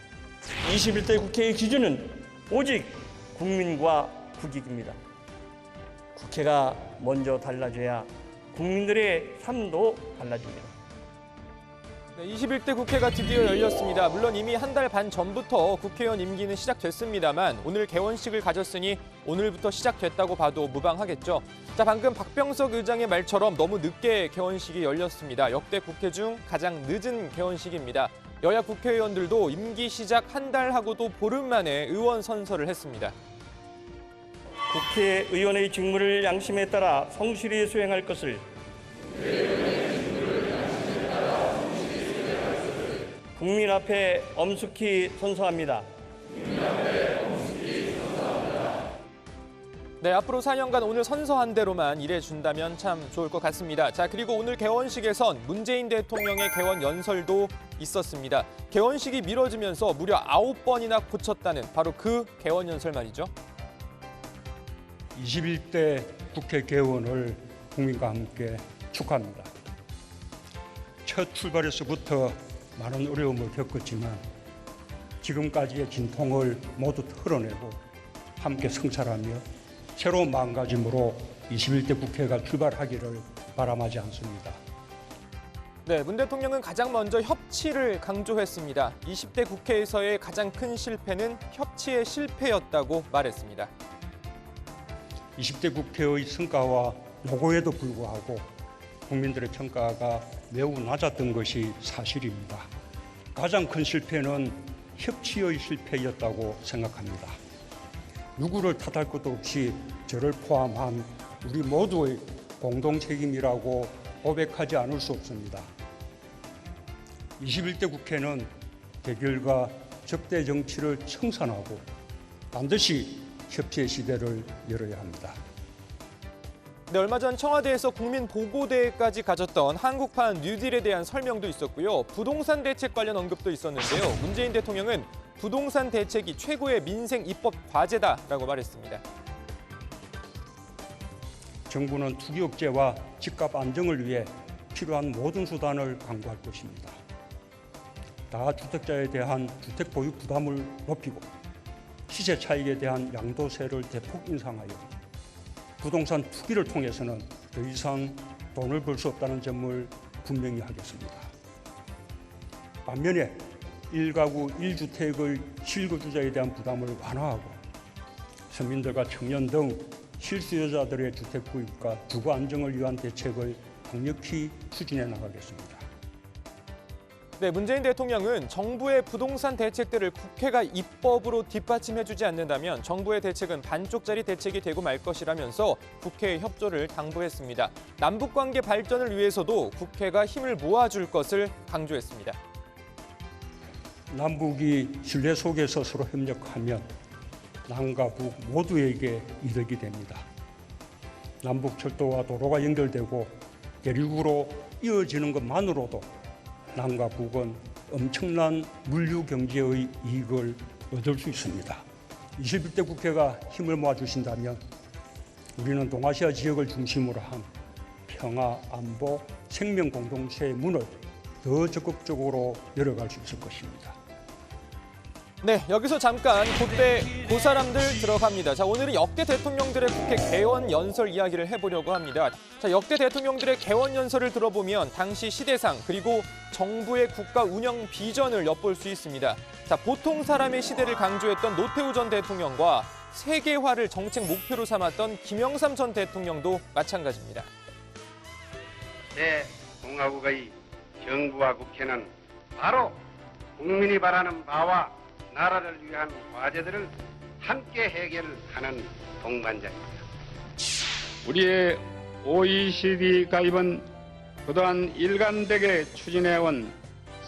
21대 국회의 기준은 오직 국민과 국익입니다. 국회가 먼저 달라져야 국민들의 삶도 달라집니다. 네, 21대 국회가 드디어 열렸습니다. 물론 이미 한 달 반 전부터 국회의원 임기는 시작됐습니다만 오늘 개원식을 가졌으니 오늘부터 시작됐다고 봐도 무방하겠죠. 자, 방금 박병석 의장의 말처럼 너무 늦게 개원식이 열렸습니다. 역대 국회 중 가장 늦은 개원식입니다. 여야 국회의원들도 임기 시작 한 달 하고도 보름 만에 의원 선서를 했습니다. 국회의원의 직무를 양심에 따라 성실히 수행할 것을 국민 앞에 엄숙히 선서합니다. 네, 앞으로 4년간 오늘 선서한 대로만 일해준다면 참 좋을 것 같습니다. 자, 그리고 오늘 개원식에선 문재인 대통령의 개원 연설도 있었습니다. 개원식이 미뤄지면서 무려 9번이나 고쳤다는 바로 그 개원 연설 말이죠. 21대 국회 개원을 국민과 함께 축하합니다. 첫 출발에서부터 많은 어려움을 겪었지만 지금까지의 진통을 모두 털어내고 함께 성찰하며 새로운 마음가짐으로 21대 국회가 출발하기를 바람하지 않습니다. 네, 문 대통령은 가장 먼저 협치를 강조했습니다. 20대 국회에서의 가장 큰 실패는 협치의 실패였다고 말했습니다. 20대 국회의 성과와 노고에도 불구하고 국민들의 평가가 매우 낮았던 것이 사실입니다. 가장 큰 실패는 협치의 실패였다고 생각합니다. 누구를 탓할 것도 없이 저를 포함한 우리 모두의 공동 책임이라고 고백하지 않을 수 없습니다. 21대 국회는 대결과 적대 정치를 청산하고 반드시 협치의 시대를 열어야 합니다. 네, 얼마 전 청와대에서 국민보고대회까지 가졌던 한국판 뉴딜에 대한 설명도 있었고요. 부동산 대책 관련 언급도 있었는데요. 문재인 대통령은 부동산 대책이 최고의 민생 입법 과제다라고 말했습니다. 정부는 투기 억제와 집값 안정을 위해 필요한 모든 수단을 강구할 것입니다. 다주택자에 대한 주택 보유 부담을 높이고 시세 차익에 대한 양도세를 대폭 인상하여 부동산 투기를 통해서는 더 이상 돈을 벌 수 없다는 점을 분명히 하겠습니다. 반면에 1가구 1주택의 실거주자에 대한 부담을 완화하고 서민들과 청년 등 실수요자들의 주택 구입과 주거 안정을 위한 대책을 강력히 추진해 나가겠습니다. 네, 문재인 대통령은 정부의 부동산 대책들을 국회가 입법으로 뒷받침해주지 않는다면 정부의 대책은 반쪽짜리 대책이 되고 말 것이라면서 국회의 협조를 당부했습니다. 남북관계 발전을 위해서도 국회가 힘을 모아줄 것을 강조했습니다. 남북이 신뢰 속에서 서로 협력하면 남과 북 모두에게 이득이 됩니다. 남북철도와 도로가 연결되고 대륙으로 이어지는 것만으로도 남과 북은 엄청난 물류 경제의 이익을 얻을 수 있습니다. 21대 국회가 힘을 모아주신다면 우리는 동아시아 지역을 중심으로 한 평화, 안보, 생명 공동체의 문을 더 적극적으로 열어갈 수 있을 것입니다. 네, 여기서 잠깐 그때 그 사람들 들어갑니다. 자, 오늘은 역대 대통령들의 국회 개원 연설 이야기를 해보려고 합니다. 자, 역대 대통령들의 개원 연설을 들어보면 당시 시대상 그리고 정부의 국가 운영 비전을 엿볼 수 있습니다. 자, 보통 사람의 시대를 강조했던 노태우 전 대통령과 세계화를 정책 목표로 삼았던 김영삼 전 대통령도 마찬가지입니다. 새 공화국의 정부와 국회는 바로 국민이 바라는 바와 나라를 위한 과제들을 함께 해결하는 동반자입니다. 우리의 OECD 가입은 그동안 일관되게 추진해온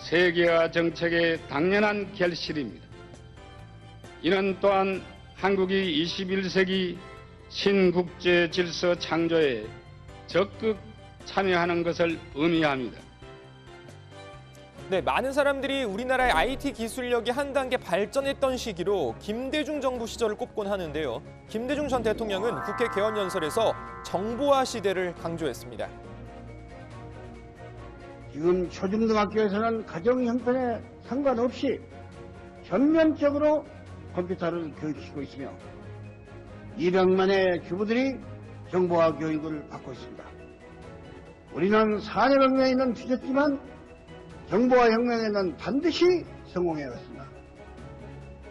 세계화 정책의 당연한 결실입니다. 이는 또한 한국이 21세기 신국제 질서 창조에 적극 참여하는 것을 의미합니다. 네, 많은 사람들이 우리나라의 IT 기술력이 한 단계 발전했던 시기로 김대중 정부 시절을 꼽곤 하는데요. 김대중 전 대통령은 국회 개원 연설에서 정보화 시대를 강조했습니다. 지금 초중등학교에서는 가정 형편에 상관없이 전면적으로 컴퓨터를 교육시키고 있으며 200만의 주부들이 정보화 교육을 받고 있습니다. 우리는 산업혁명에는 뒤졌지만 정보화 혁명에는 반드시 성공해 왔습니다.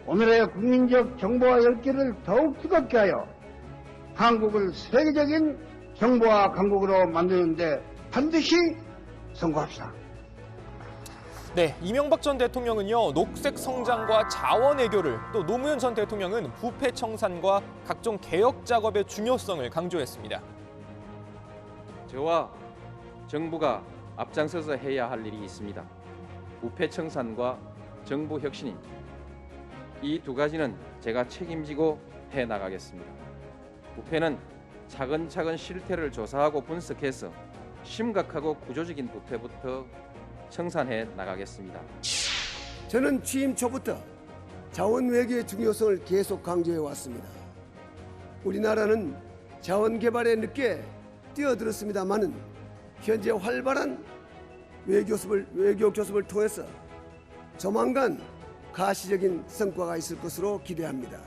오늘의 국민적 정보화 열기를 더욱 뜨겁게 하여 한국을 세계적인 정보화 강국으로 만드는데 반드시 성공합시다. 네, 이명박 전 대통령은요, 녹색 성장과 자원 외교를, 또 노무현 전 대통령은 부패 청산과 각종 개혁 작업의 중요성을 강조했습니다. 저와 정부가 앞장서서 해야 할 일이 있습니다. 부패 청산과 정부 혁신입니다. 이 두 가지는 제가 책임지고 해나가겠습니다. 부패는 차근차근 실태를 조사하고 분석해서 심각하고 구조적인 부패부터 청산해 나가겠습니다. 저는 취임 초부터 자원 외교의 중요성을 계속 강조해 왔습니다. 우리나라는 자원 개발에 늦게 뛰어들었습니다만은 현재 활발한 외교 교섭을 통해서 조만간 가시적인 성과가 있을 것으로 기대합니다.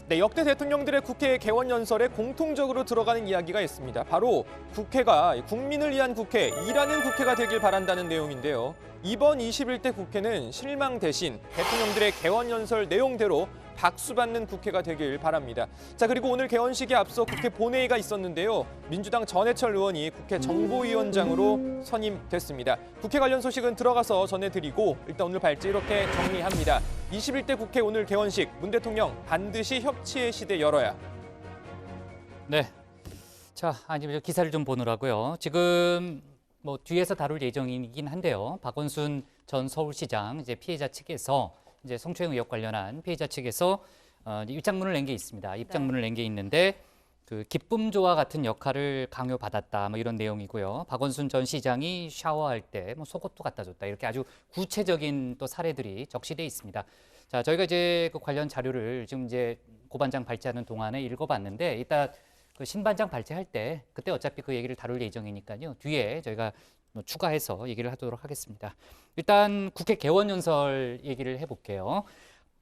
네, 역대 대통령들의 국회 개원 연설에 공통적으로 들어가는 이야기가 있습니다. 바로 국회가 국민을 위한 국회, 일하는 국회가 되길 바란다는 내용인데요. 이번 21대 국회는 실망 대신 대통령들의 개원 연설 내용대로 박수받는 국회가 되길 바랍니다. 자, 그리고 오늘 개원식에 앞서 국회 본회의가 있었는데요. 민주당 전해철 의원이 국회 정보위원장으로 선임됐습니다. 국회 관련 소식은 들어가서 전해드리고 일단 오늘 발제 이렇게 정리합니다. 21대 국회 오늘 개원식, 문 대통령 반드시 협치의 시대 열어야. 네. 자, 아니 기사를 좀 보느라고요. 지금 뭐 뒤에서 다룰 예정이긴 한데요. 박원순 전 서울시장 이제 피해자 측에서 이제 성추행 의혹 관련한 피해자 측에서 입장문을 낸 게 있습니다. 입장문을 낸 게 있는데 그 기쁨조와 같은 역할을 강요받았다 뭐 이런 내용이고요. 박원순 전 시장이 샤워할 때 뭐 속옷도 갖다 줬다 이렇게 아주 구체적인 또 사례들이 적시돼 있습니다. 자, 저희가 이제 그 관련 자료를 지금 이제 고반장 발제하는 동안에 읽어봤는데 이따 그 신반장 발제할 때 그때 어차피 그 얘기를 다룰 예정이니까요. 뒤에 저희가 뭐 추가해서 얘기를 하도록 하겠습니다. 일단 국회 개원 연설 얘기를 해볼게요.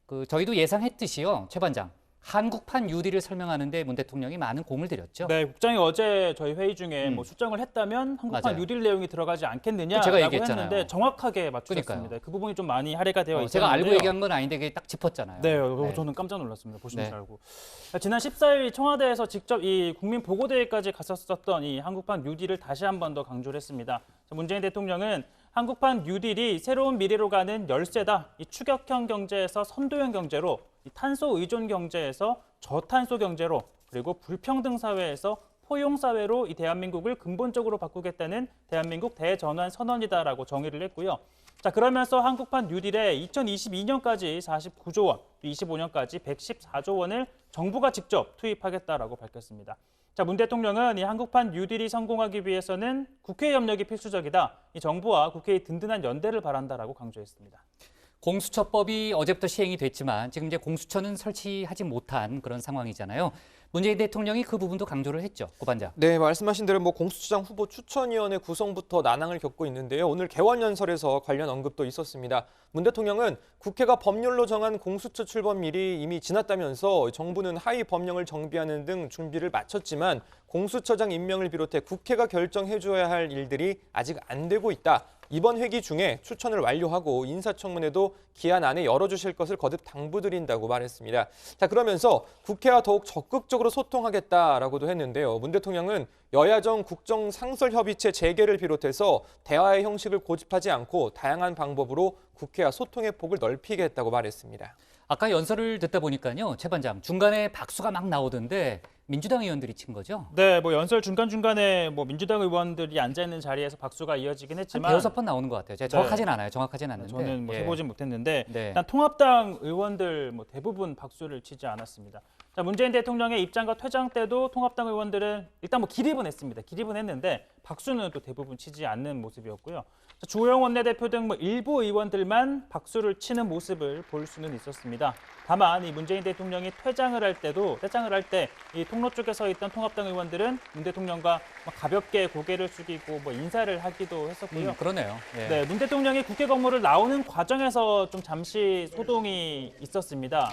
그 저희도 예상했듯이요, 최 반장. 한국판 뉴딜을 설명하는데 문 대통령이 많은 공을 들였죠. 네, 국장이 어제 저희 회의 중에 뭐 수정을 했다면 한국판 맞아요. 뉴딜 내용이 들어가지 않겠느냐라고 제가 얘기했잖아요. 했는데 정확하게 맞추셨습니다. 그러니까요. 그 부분이 좀 많이 할애가 되어 있었는데요. 제가 알고 얘기한 건 아닌데 그게 딱 짚었잖아요. 네, 네. 저는 깜짝 놀랐습니다. 보시는 줄 네. 알고. 지난 14일 청와대에서 직접 이 국민보고대회까지 갔었던 이 한국판 뉴딜을 다시 한 번 더 강조를 했습니다. 문재인 대통령은 한국판 뉴딜이 새로운 미래로 가는 열쇠다. 이 추격형 경제에서 선도형 경제로, 이 탄소 의존 경제에서 저탄소 경제로, 그리고 불평등 사회에서 포용 사회로 이 대한민국을 근본적으로 바꾸겠다는 대한민국 대전환 선언이다라고 정의를 했고요. 자, 그러면서 한국판 뉴딜에 2022년까지 49조 원, 25년까지 114조 원을 정부가 직접 투입하겠다라고 밝혔습니다. 자, 문 대통령은 이 한국판 뉴딜이 성공하기 위해서는 국회 협력이 필수적이다. 이 정부와 국회의 든든한 연대를 바란다라고 강조했습니다. 공수처법이 어제부터 시행이 됐지만 지금 이제 공수처는 설치하지 못한 그런 상황이잖아요. 문재인 대통령이 그 부분도 강조를 했죠. 고반장. 네, 말씀하신 대로 공수처장 후보 추천위원회 구성부터 난항을 겪고 있는데요. 오늘 개원연설에서 관련 언급도 있었습니다. 문 대통령은 국회가 법률로 정한 공수처 출범일이 이미 지났다면서 정부는 하위 법령을 정비하는 등 준비를 마쳤지만 공수처장 임명을 비롯해 국회가 결정해줘야 할 일들이 아직 안 되고 있다. 이번 회기 중에 추천을 완료하고 인사청문회도 기한 안에 열어주실 것을 거듭 당부드린다고 말했습니다. 자, 그러면서 국회와 더욱 적극적으로 소통하겠다라고도 했는데요. 문 대통령은 여야정 국정상설협의체 재개를 비롯해서 대화의 형식을 고집하지 않고 다양한 방법으로 국회와 소통의 폭을 넓히겠다고 말했습니다. 아까 연설을 듣다 보니까요, 최 반장, 중간에 박수가 막 나오던데 민주당 의원들이 친 거죠? 네, 뭐 연설 중간중간에 뭐 민주당 의원들이 앉아있는 자리에서 박수가 이어지긴 했지만 한 대여섯 번 나오는 것 같아요. 제가 정확하진 않아요. 정확하진 않는데. 저는 뭐 예. 해보진 못했는데 네. 일단 통합당 의원들 뭐 대부분 박수를 치지 않았습니다. 자, 문재인 대통령의 입장과 퇴장 때도 통합당 의원들은 일단 뭐 기립은 했습니다. 기립은 했는데 박수는 또 대부분 치지 않는 모습이었고요. 자, 주호영 원내대표 등 뭐 일부 의원들만 박수를 치는 모습을 볼 수는 있었습니다. 다만 이 문재인 대통령이 퇴장을 할 때 이 통로 쪽에 서 있던 통합당 의원들은 문 대통령과 가볍게 고개를 숙이고 뭐 인사를 하기도 했었고요. 그러네요. 예. 네, 문 대통령이 국회 건물을 나오는 과정에서 좀 잠시 소동이 있었습니다.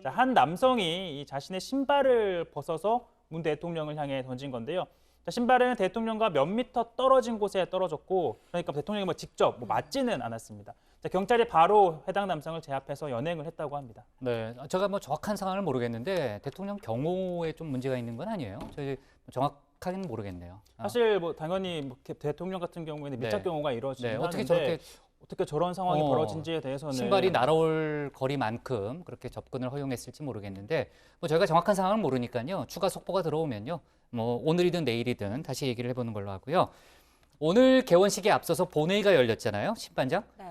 자, 한 남성이 이 자신의 신발을 벗어서 문 대통령을 향해 던진 건데요. 자, 신발은 대통령과 몇 미터 떨어진 곳에 떨어졌고, 그러니까 대통령이 뭐 직접 맞지는 않았습니다. 자, 경찰이 바로 해당 남성을 제압해서 연행을 했다고 합니다. 네, 제가 뭐 정확한 상황을 모르겠는데 대통령 경호에 좀 문제가 있는 건 아니에요? 저희 정확하게는 모르겠네요. 사실 뭐 당연히 뭐 대통령 같은 경우에는 밀착 네. 경호가 이루어지긴 네, 어떻게 하는데 저렇게 어떻게 저런 상황이 벌어진지에 대해서는 신발이 날아올 거리만큼 그렇게 접근을 허용했을지 모르겠는데 뭐 저희가 정확한 상황을 모르니까요. 추가 속보가 들어오면요. 뭐 오늘이든 내일이든 다시 얘기를 해보는 걸로 하고요. 오늘 개원식에 앞서서 본회의가 열렸잖아요. 신반장. 네.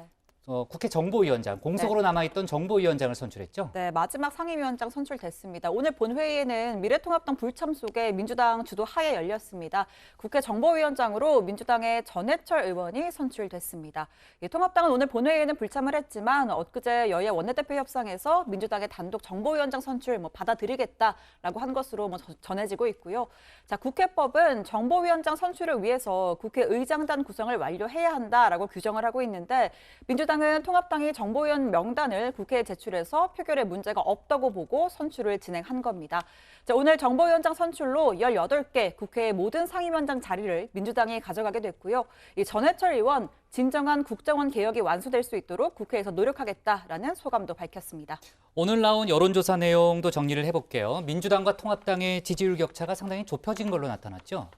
국회 정보위원장, 공석으로 남아있던 정보위원장을 선출했죠? 네, 마지막 상임위원장 선출됐습니다. 오늘 본회의에는 미래통합당 불참 속에 민주당 주도 하에 열렸습니다. 국회 정보위원장으로 민주당의 전해철 의원이 선출됐습니다. 통합당은 오늘 본회의에는 불참을 했지만 엊그제 여야 원내대표 협상에서 민주당의 단독 정보위원장 선출 받아들이겠다라고 한 것으로 전해지고 있고요. 자, 국회법은 정보위원장 선출을 위해서 국회의장단 구성을 완료해야 한다라고 규정을 하고 있는데 민주당은 통합당이 정보위원 명단을 국회에 제출해서 표결에 문제가 없다고 보고 선출을 진행한 겁니다. 자, 오늘 정보위원장 선출로 18개 국회의 모든 상임위원장 자리를 민주당이 가져가게 됐고요. 이 전해철 의원 진정한 국정원 개혁이 완수될 수 있도록 국회에서 노력하겠다라는 소감도 밝혔습니다. 오늘 나온 여론조사 내용도 정리를 해볼게요. 민주당과 통합당의 지지율 격차가 상당히 좁혀진 걸로 나타났죠?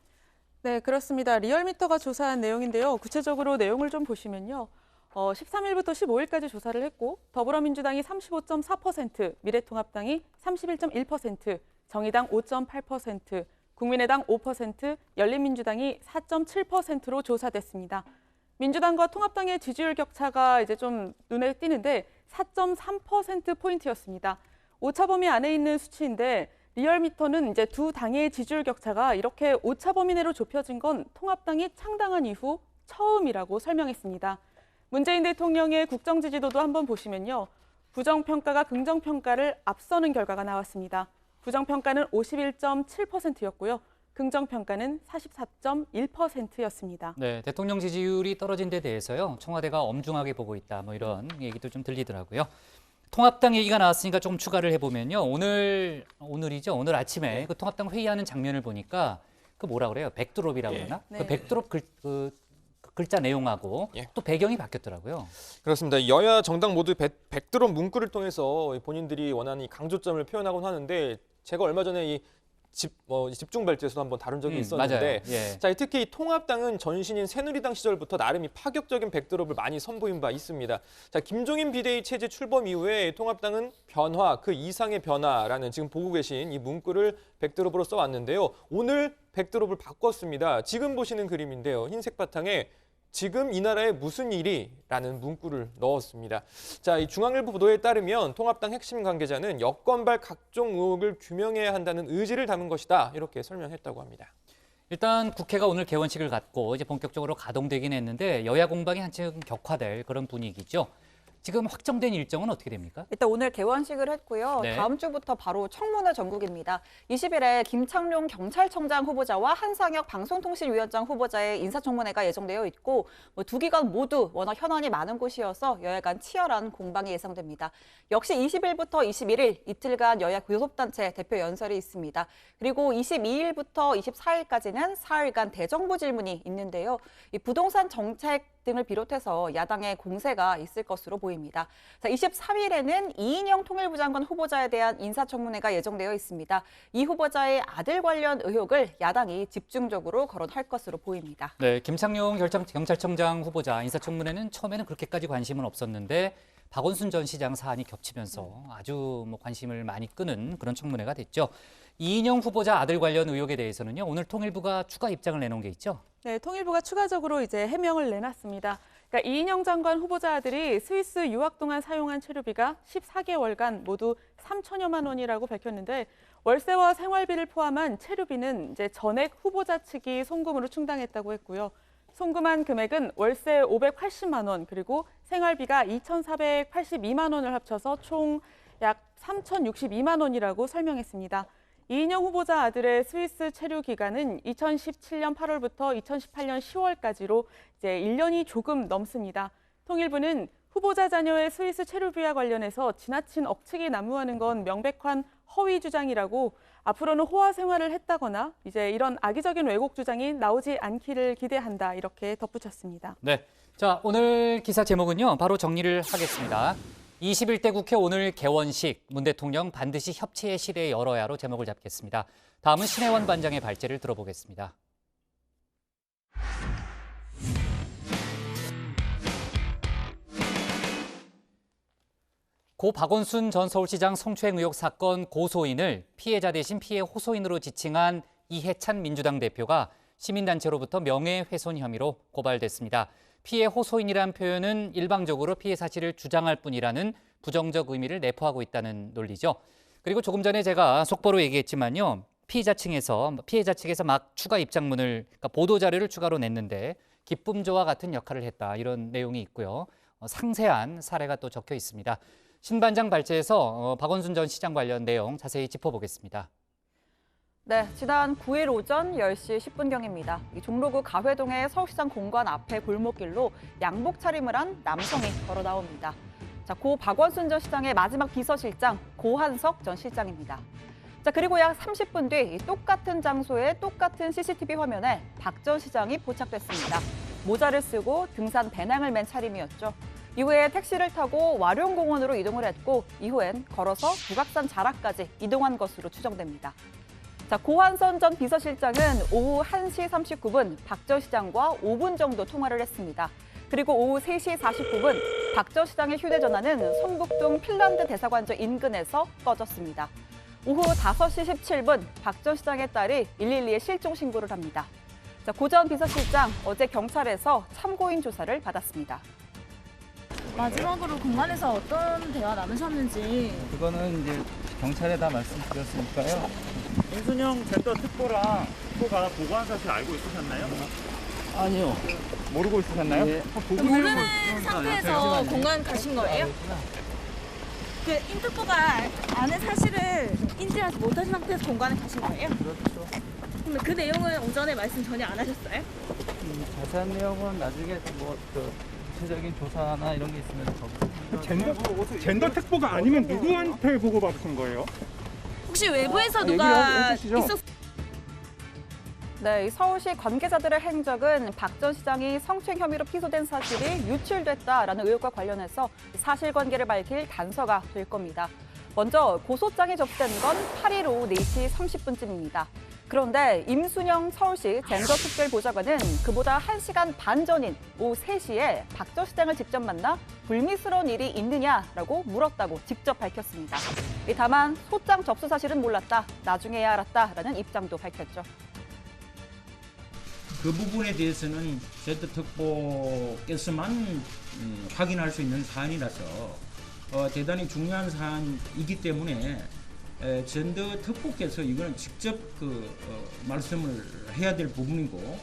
네, 그렇습니다. 리얼미터가 조사한 내용인데요. 구체적으로 내용을 좀 보시면요. 13일부터 15일까지 조사를 했고 더불어민주당이 35.4%, 미래통합당이 31.1%, 정의당 5.8%, 국민의당 5%, 열린민주당이 4.7%로 조사됐습니다. 민주당과 통합당의 지지율 격차가 이제 좀 눈에 띄는데 4.3%포인트였습니다. 오차 범위 안에 있는 수치인데 리얼미터는 이제 두 당의 지지율 격차가 이렇게 오차 범위 내로 좁혀진 건 통합당이 창당한 이후 처음이라고 설명했습니다. 문재인 대통령의 국정 지지도도 한번 보시면요. 부정평가가 긍정평가를 앞서는 결과가 나왔습니다. 부정평가는 51.7%였고요. 긍정평가는 44.1%였습니다. 네, 대통령 지지율이 떨어진 데 대해서요. 청와대가 엄중하게 보고 있다. 뭐 이런 얘기도 좀 들리더라고요. 통합당 얘기가 나왔으니까 조금 추가를 해보면요. 오늘이죠. 오늘 아침에 그 통합당 회의하는 장면을 보니까 그 뭐라 그래요? 백드롭이라고 그러나? 네. 그 백드롭 글자 내용하고 또 배경이 바뀌었더라고요. 그렇습니다. 여야 정당 모두 백드롭 문구를 통해서 본인들이 원하는 이 강조점을 표현하곤 하는데 제가 얼마 전에 이 집중발제에서도 한번 다룬 적이 있었는데 예. 자, 특히 이 통합당은 전신인 새누리당 시절부터 나름 이 파격적인 백드롭을 많이 선보인 바 있습니다. 자, 김종인 비대위 체제 출범 이후에 통합당은 변화, 그 이상의 변화라는 지금 보고 계신 이 문구를 백드롭으로 써왔는데요. 오늘 백드롭을 바꿨습니다. 지금 보시는 그림인데요. 흰색 바탕에 지금 이 나라에 무슨 일이? 라는 문구를 넣었습니다. 자, 이 중앙일보 보도에 따르면 통합당 핵심 관계자는 여권발 각종 의혹을 규명해야 한다는 의지를 담은 것이다. 이렇게 설명했다고 합니다. 일단 국회가 오늘 개원식을 갖고 이제 본격적으로 가동되긴 했는데 여야 공방이 한층 격화될 그런 분위기죠. 지금 확정된 일정은 어떻게 됩니까? 일단 오늘 개원식을 했고요. 네. 다음 주부터 바로 청문회 전국입니다. 20일에 김창룡 경찰청장 후보자와 한상혁 방송통신위원장 후보자의 인사청문회가 예정되어 있고 두 기관 모두 워낙 현안이 많은 곳이어서 여야간 치열한 공방이 예상됩니다. 역시 20일부터 21일 이틀간 여야 교섭단체 대표 연설이 있습니다. 그리고 22일부터 24일까지는 사흘간 대정부 질문이 있는데요. 이 부동산 정책 등을 비롯해서 야당의 공세가 있을 것으로 보입니다. 자, 23일에는 이인영 통일부 장관 후보자에 대한 인사청문회가 예정되어 있습니다. 이 후보자의 아들 관련 의혹을 야당이 집중적으로 거론할 것으로 보입니다. 네, 김창룡 경찰청장 후보자 인사청문회는 처음에는 그렇게까지 관심은 없었는데 박원순 전 시장 사안이 겹치면서 아주 관심을 많이 끄는 그런 청문회가 됐죠. 이인영 후보자 아들 관련 의혹에 대해서는요, 오늘 통일부가 추가 입장을 내놓은 게 있죠. 네, 통일부가 추가적으로 이제 해명을 내놨습니다. 그러니까 이인영 장관 후보자 아들이 스위스 유학 동안 사용한 체류비가 14개월간 모두 3천여만 원이라고 밝혔는데 월세와 생활비를 포함한 체류비는 이제 전액 후보자 측이 송금으로 충당했다고 했고요. 송금한 금액은 월세 580만 원 그리고 생활비가 2,482만 원을 합쳐서 총 약 3,062만 원이라고 설명했습니다. 이인영 후보자 아들의 스위스 체류 기간은 2017년 8월부터 2018년 10월까지로 이제 1년이 조금 넘습니다. 통일부는 후보자 자녀의 스위스 체류비와 관련해서 지나친 억측이 난무하는 건 명백한 허위 주장이라고 앞으로는 호화 생활을 했다거나 이제 이런 악의적인 왜곡 주장이 나오지 않기를 기대한다 이렇게 덧붙였습니다. 네, 자 오늘 기사 제목은요 바로 정리를 하겠습니다. 21대 국회 오늘 개원식, 문 대통령 반드시 협치의 시대 열어야로 제목을 잡겠습니다. 다음은 신혜원 반장의 발제를 들어보겠습니다. 고 박원순 전 서울시장 성추행 의혹 사건 고소인을 피해자 대신 피해 호소인으로 지칭한 이해찬 민주당 대표가 시민단체로부터 명예훼손 혐의로 고발됐습니다. 피해 호소인이란 표현은 일방적으로 피해 사실을 주장할 뿐이라는 부정적 의미를 내포하고 있다는 논리죠. 그리고 조금 전에 제가 속보로 얘기했지만요. 피해자 측에서 막 추가 입장문을, 그러니까 보도자료를 추가로 냈는데 기쁨조와 같은 역할을 했다. 이런 내용이 있고요. 상세한 사례가 또 적혀 있습니다. 신반장 발제에서 박원순 전 시장 관련 내용 자세히 짚어보겠습니다. 네, 지난 9일 오전 10시 10분경입니다. 종로구 가회동의 서울시장 공관 앞에 골목길로 양복 차림을 한 남성이 걸어 나옵니다. 자, 고 박원순 전 시장의 마지막 비서실장 고한석 전 실장입니다. 자, 그리고 약 30분 뒤 똑같은 장소에 똑같은 CCTV 화면에 박 전 시장이 포착됐습니다. 모자를 쓰고 등산 배낭을 맨 차림이었죠. 이후에 택시를 타고 와룡공원으로 이동을 했고 이후엔 걸어서 북악산 자락까지 이동한 것으로 추정됩니다. 자, 고한선 전 비서실장은 오후 1시 39분 박 전 시장과 5분 정도 통화를 했습니다. 그리고 오후 3시 49분 박 전 시장의 휴대전화는 성북동 핀란드 대사관저 인근에서 꺼졌습니다. 오후 5시 17분 박 전 시장의 딸이 112에 실종 신고를 합니다. 자, 고 전 비서실장 어제 경찰에서 참고인 조사를 받았습니다. 마지막으로 공간에서 어떤 대화 나누셨는지. 그거는 이제 경찰에 다 말씀드렸으니까요. 윤순영 젠더 특보랑 특보가 보고한 사실 알고 있으셨나요? 아니요. 모르고 있으셨나요? 네. 모르는 상태에서 공간 가신 거예요? 그 인특보가 아는 사실을 인지하지 못하신 상태에서 공간에 가신 거예요? 그렇죠. 근데 그 내용은 오전에 말씀 전혀 안 하셨어요? 자세한 내용은 나중에 구체적인 조사나 이런 게 있으면 더. 젠더 특보가 아니면 누구한테 보고받으신 거예요? 혹시 외부에서 누가 네, 서울시 관계자들의 행적은 박 전 시장이 성추행 혐의로 피소된 사실이 유출됐다라는 의혹과 관련해서 사실관계를 밝힐 단서가 될 겁니다. 먼저 고소장이 접수된 건 8일 오후 4시 30분쯤입니다. 그런데 임순영 서울시 젠더특별보좌관은 그보다 1시간 반 전인 오후 3시에 박 전 시장을 직접 만나 불미스러운 일이 있느냐라고 물었다고 직접 밝혔습니다. 다만 소장 접수 사실은 몰랐다, 나중에야 알았다라는 입장도 밝혔죠. 그 부분에 대해서는 젠더특보께서만 확인할 수 있는 사안이라서 대단히 중요한 사안이기 때문에 젠더특보께서 이거는 직접 말씀을 해야 될 부분이고.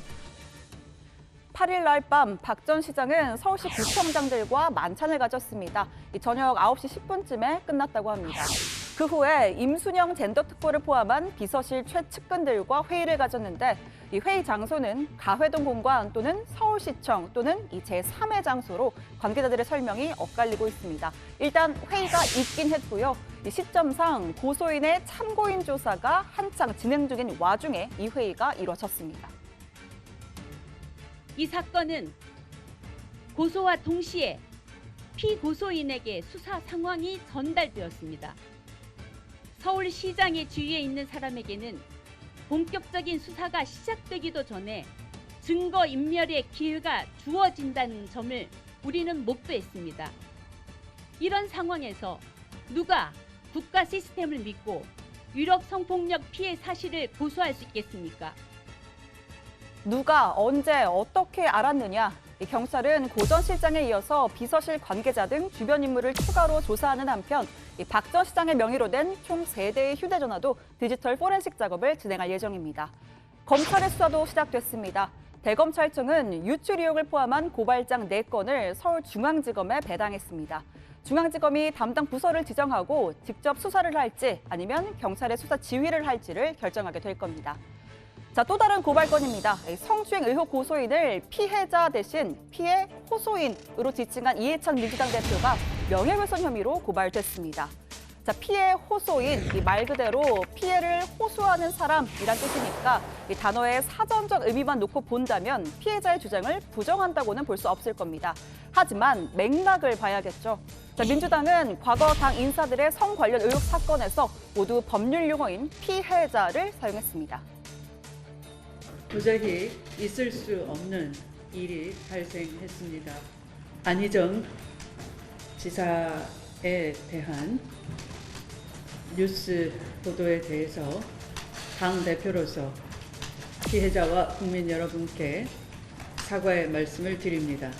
28일 날 밤 박 전 시장은 서울시 구청장들과 만찬을 가졌습니다. 저녁 9시 10분쯤에 끝났다고 합니다. 그 후에 임순영 젠더특보를 포함한 비서실 최측근들과 회의를 가졌는데 이 회의 장소는 가회동 공관 또는 서울시청 또는 이 제3의 장소로 관계자들의 설명이 엇갈리고 있습니다. 일단 회의가 있긴 했고요. 이 시점상 고소인의 참고인 조사가 한창 진행 중인 와중에 이 회의가 이루어졌습니다. 이 사건은 고소와 동시에 피고소인에게 수사 상황이 전달되었습니다. 서울시장의 주위에 있는 사람에게는 본격적인 수사가 시작되기도 전에 증거인멸의 기회가 주어진다는 점을 우리는 목도했습니다. 이런 상황에서 누가 국가 시스템을 믿고 유력 성폭력 피해 사실을 고소할 수 있겠습니까? 누가 언제 어떻게 알았느냐? 경찰은 고 전 실장에 이어서 비서실 관계자 등 주변 인물을 추가로 조사하는 한편 박 전 시장의 명의로 된 총 3대의 휴대전화도 디지털 포렌식 작업을 진행할 예정입니다. 검찰의 수사도 시작됐습니다. 대검찰청은 유출 의혹을 포함한 고발장 4건을 서울중앙지검에 배당했습니다. 중앙지검이 담당 부서를 지정하고 직접 수사를 할지 아니면 경찰의 수사 지휘를 할지를 결정하게 될 겁니다. 자, 또 다른 고발건입니다. 성추행 의혹 고소인을 피해자 대신 피해 호소인으로 지칭한 이해찬 민주당 대표가 명예훼손 혐의로 고발됐습니다. 자, 피해 호소인, 이 말 그대로 피해를 호소하는 사람이란 뜻이니까 이 단어의 사전적 의미만 놓고 본다면 피해자의 주장을 부정한다고는 볼 수 없을 겁니다. 하지만 맥락을 봐야겠죠. 자, 민주당은 과거 당 인사들의 성 관련 의혹 사건에서 모두 법률 용어인 피해자를 사용했습니다. 도저히 있을 수 없는 일이 발생했습니다. 안희정 지사에 대한 뉴스 보도에 대해서 당대표로서 피해자와 국민 여러분께 사과의 말씀을 드립니다.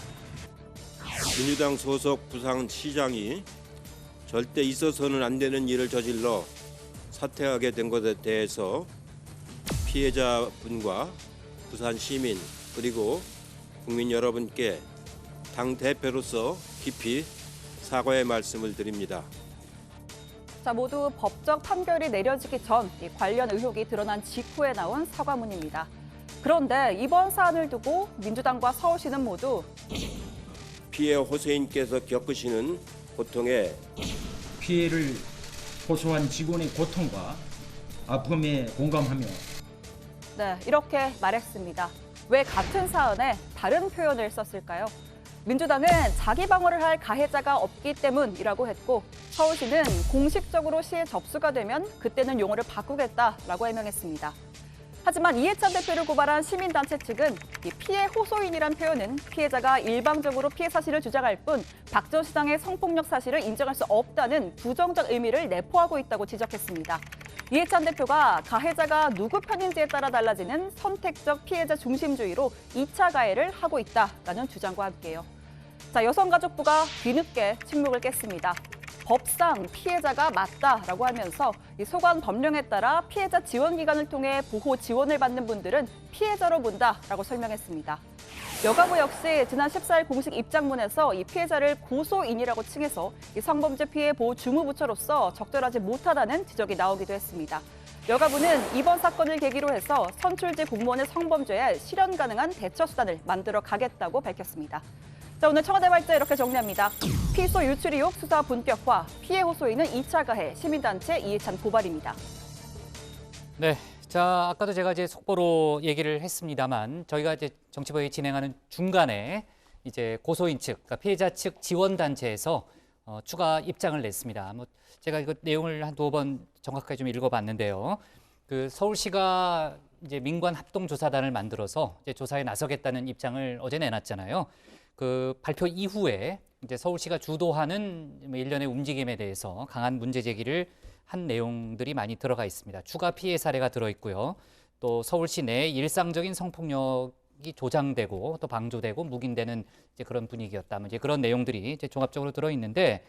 민주당 소속 부산시장이 절대 있어서는 안 되는 일을 저질러 사퇴하게 된 것에 대해서 피해자분과 부산 시민 그리고 국민 여러분께 당 대표로서 깊이 사과의 말씀을 드립니다. 자, 모두 법적 판결이 내려지기 전 이 관련 의혹이 드러난 직후에 나온 사과문입니다. 그런데 이번 사안을 두고 민주당과 서울시는 모두 피해 호소인께서 겪으시는 고통에 피해를 호소한 직원의 고통과 아픔에 공감하며 이렇게 말했습니다. 왜 같은 사안에 다른 표현을 썼을까요? 민주당은 자기 방어를 할 가해자가 없기 때문이라고 했고 서울시는 공식적으로 시에 접수가 되면 그때는 용어를 바꾸겠다라고 해명했습니다. 하지만 이해찬 대표를 고발한 시민단체 측은 이 피해 호소인이란 표현은 피해자가 일방적으로 피해 사실을 주장할 뿐 박 전 시장의 성폭력 사실을 인정할 수 없다는 부정적 의미를 내포하고 있다고 지적했습니다. 이해찬 대표가 가해자가 누구 편인지에 따라 달라지는 선택적 피해자 중심주의로 2차 가해를 하고 있다라는 주장과 함께요. 자, 여성가족부가 뒤늦게 침묵을 깼습니다. 법상 피해자가 맞다라고 하면서 이 소관 법령에 따라 피해자 지원 기관을 통해 보호 지원을 받는 분들은 피해자로 본다라고 설명했습니다. 여가부 역시 지난 14일 공식 입장문에서 이 피해자를 고소인이라고 칭해서 이 성범죄 피해 보호 주무부처로서 적절하지 못하다는 지적이 나오기도 했습니다. 여가부는 이번 사건을 계기로 해서 선출직 공무원의 성범죄에 실현 가능한 대처 수단을 만들어 가겠다고 밝혔습니다. 자, 오늘 청와대 발제 이렇게 정리합니다. 피소 유출 의혹 수사 본격화, 피해 호소인은 2차 가해, 시민단체 이해찬 고발입니다. 네, 자 아까도 제가 이제 속보로 얘기를 했습니다만 저희가 이제 정치부에 진행하는 중간에 이제 고소인 측, 그러니까 피해자 측 지원단체에서 추가 입장을 냈습니다. 뭐 제가 이거 내용을 한 2번 정확하게 좀 읽어봤는데요. 그 서울시가 이제 민관 합동조사단을 만들어서 이제 조사에 나서겠다는 입장을 어제 내놨잖아요. 그 발표 이후에 이제 서울시가 주도하는 일련의 움직임에 대해서 강한 문제 제기를 한 내용들이 많이 들어가 있습니다. 추가 피해 사례가 들어있고요. 또 서울시 내에 일상적인 성폭력이 조장되고 또 방조되고 묵인되는 이제 그런 분위기였다. 이제 그런 내용들이 이제 종합적으로 들어있는데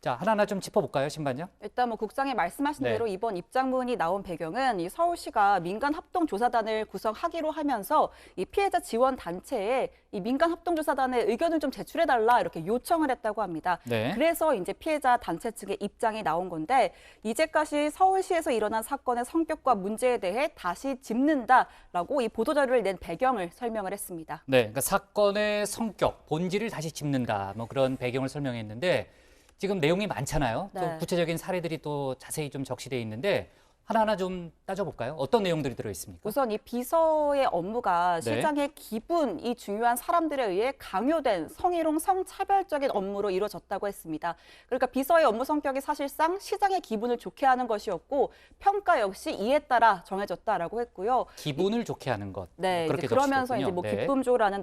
자, 하나하나 좀 짚어볼까요, 신반장? 일단 뭐 국장이 말씀하신 네. 대로 이번 입장문이 나온 배경은 이 서울시가 민간합동조사단을 구성하기로 하면서 이 피해자 지원 단체에 이 민간합동조사단의 의견을 좀 제출해달라 이렇게 요청을 했다고 합니다. 네. 그래서 이제 피해자 단체 측의 입장이 나온 건데 이제까지 서울시에서 일어난 사건의 성격과 문제에 대해 다시 짚는다라고 이 보도자료를 낸 배경을 설명을 했습니다. 네, 그러니까 사건의 성격, 본질을 다시 짚는다, 뭐 그런 배경을 설명했는데 지금 내용이 많잖아요. 네. 또 구체적인 사례들이 또 자세히 좀 적시되어 있는데 하나하나 좀 따져볼까요? 어떤 내용들이 들어있습니까? 우선 이 비서의 업무가 네. 시장의 기분이 중요한 사람들에 의해 강요된 성희롱, 성차별적인 업무로 이루어졌다고 했습니다. 그러니까 비서의 업무 성격이 사실상 시장의 기분을 좋게 하는 것이었고 평가 역시 이에 따라 정해졌다라고 했고요. 기분을 좋게 하는 것. 네, 그렇게 이제 그러면서 적시됐군요. 이제 뭐 네. 기쁨조라는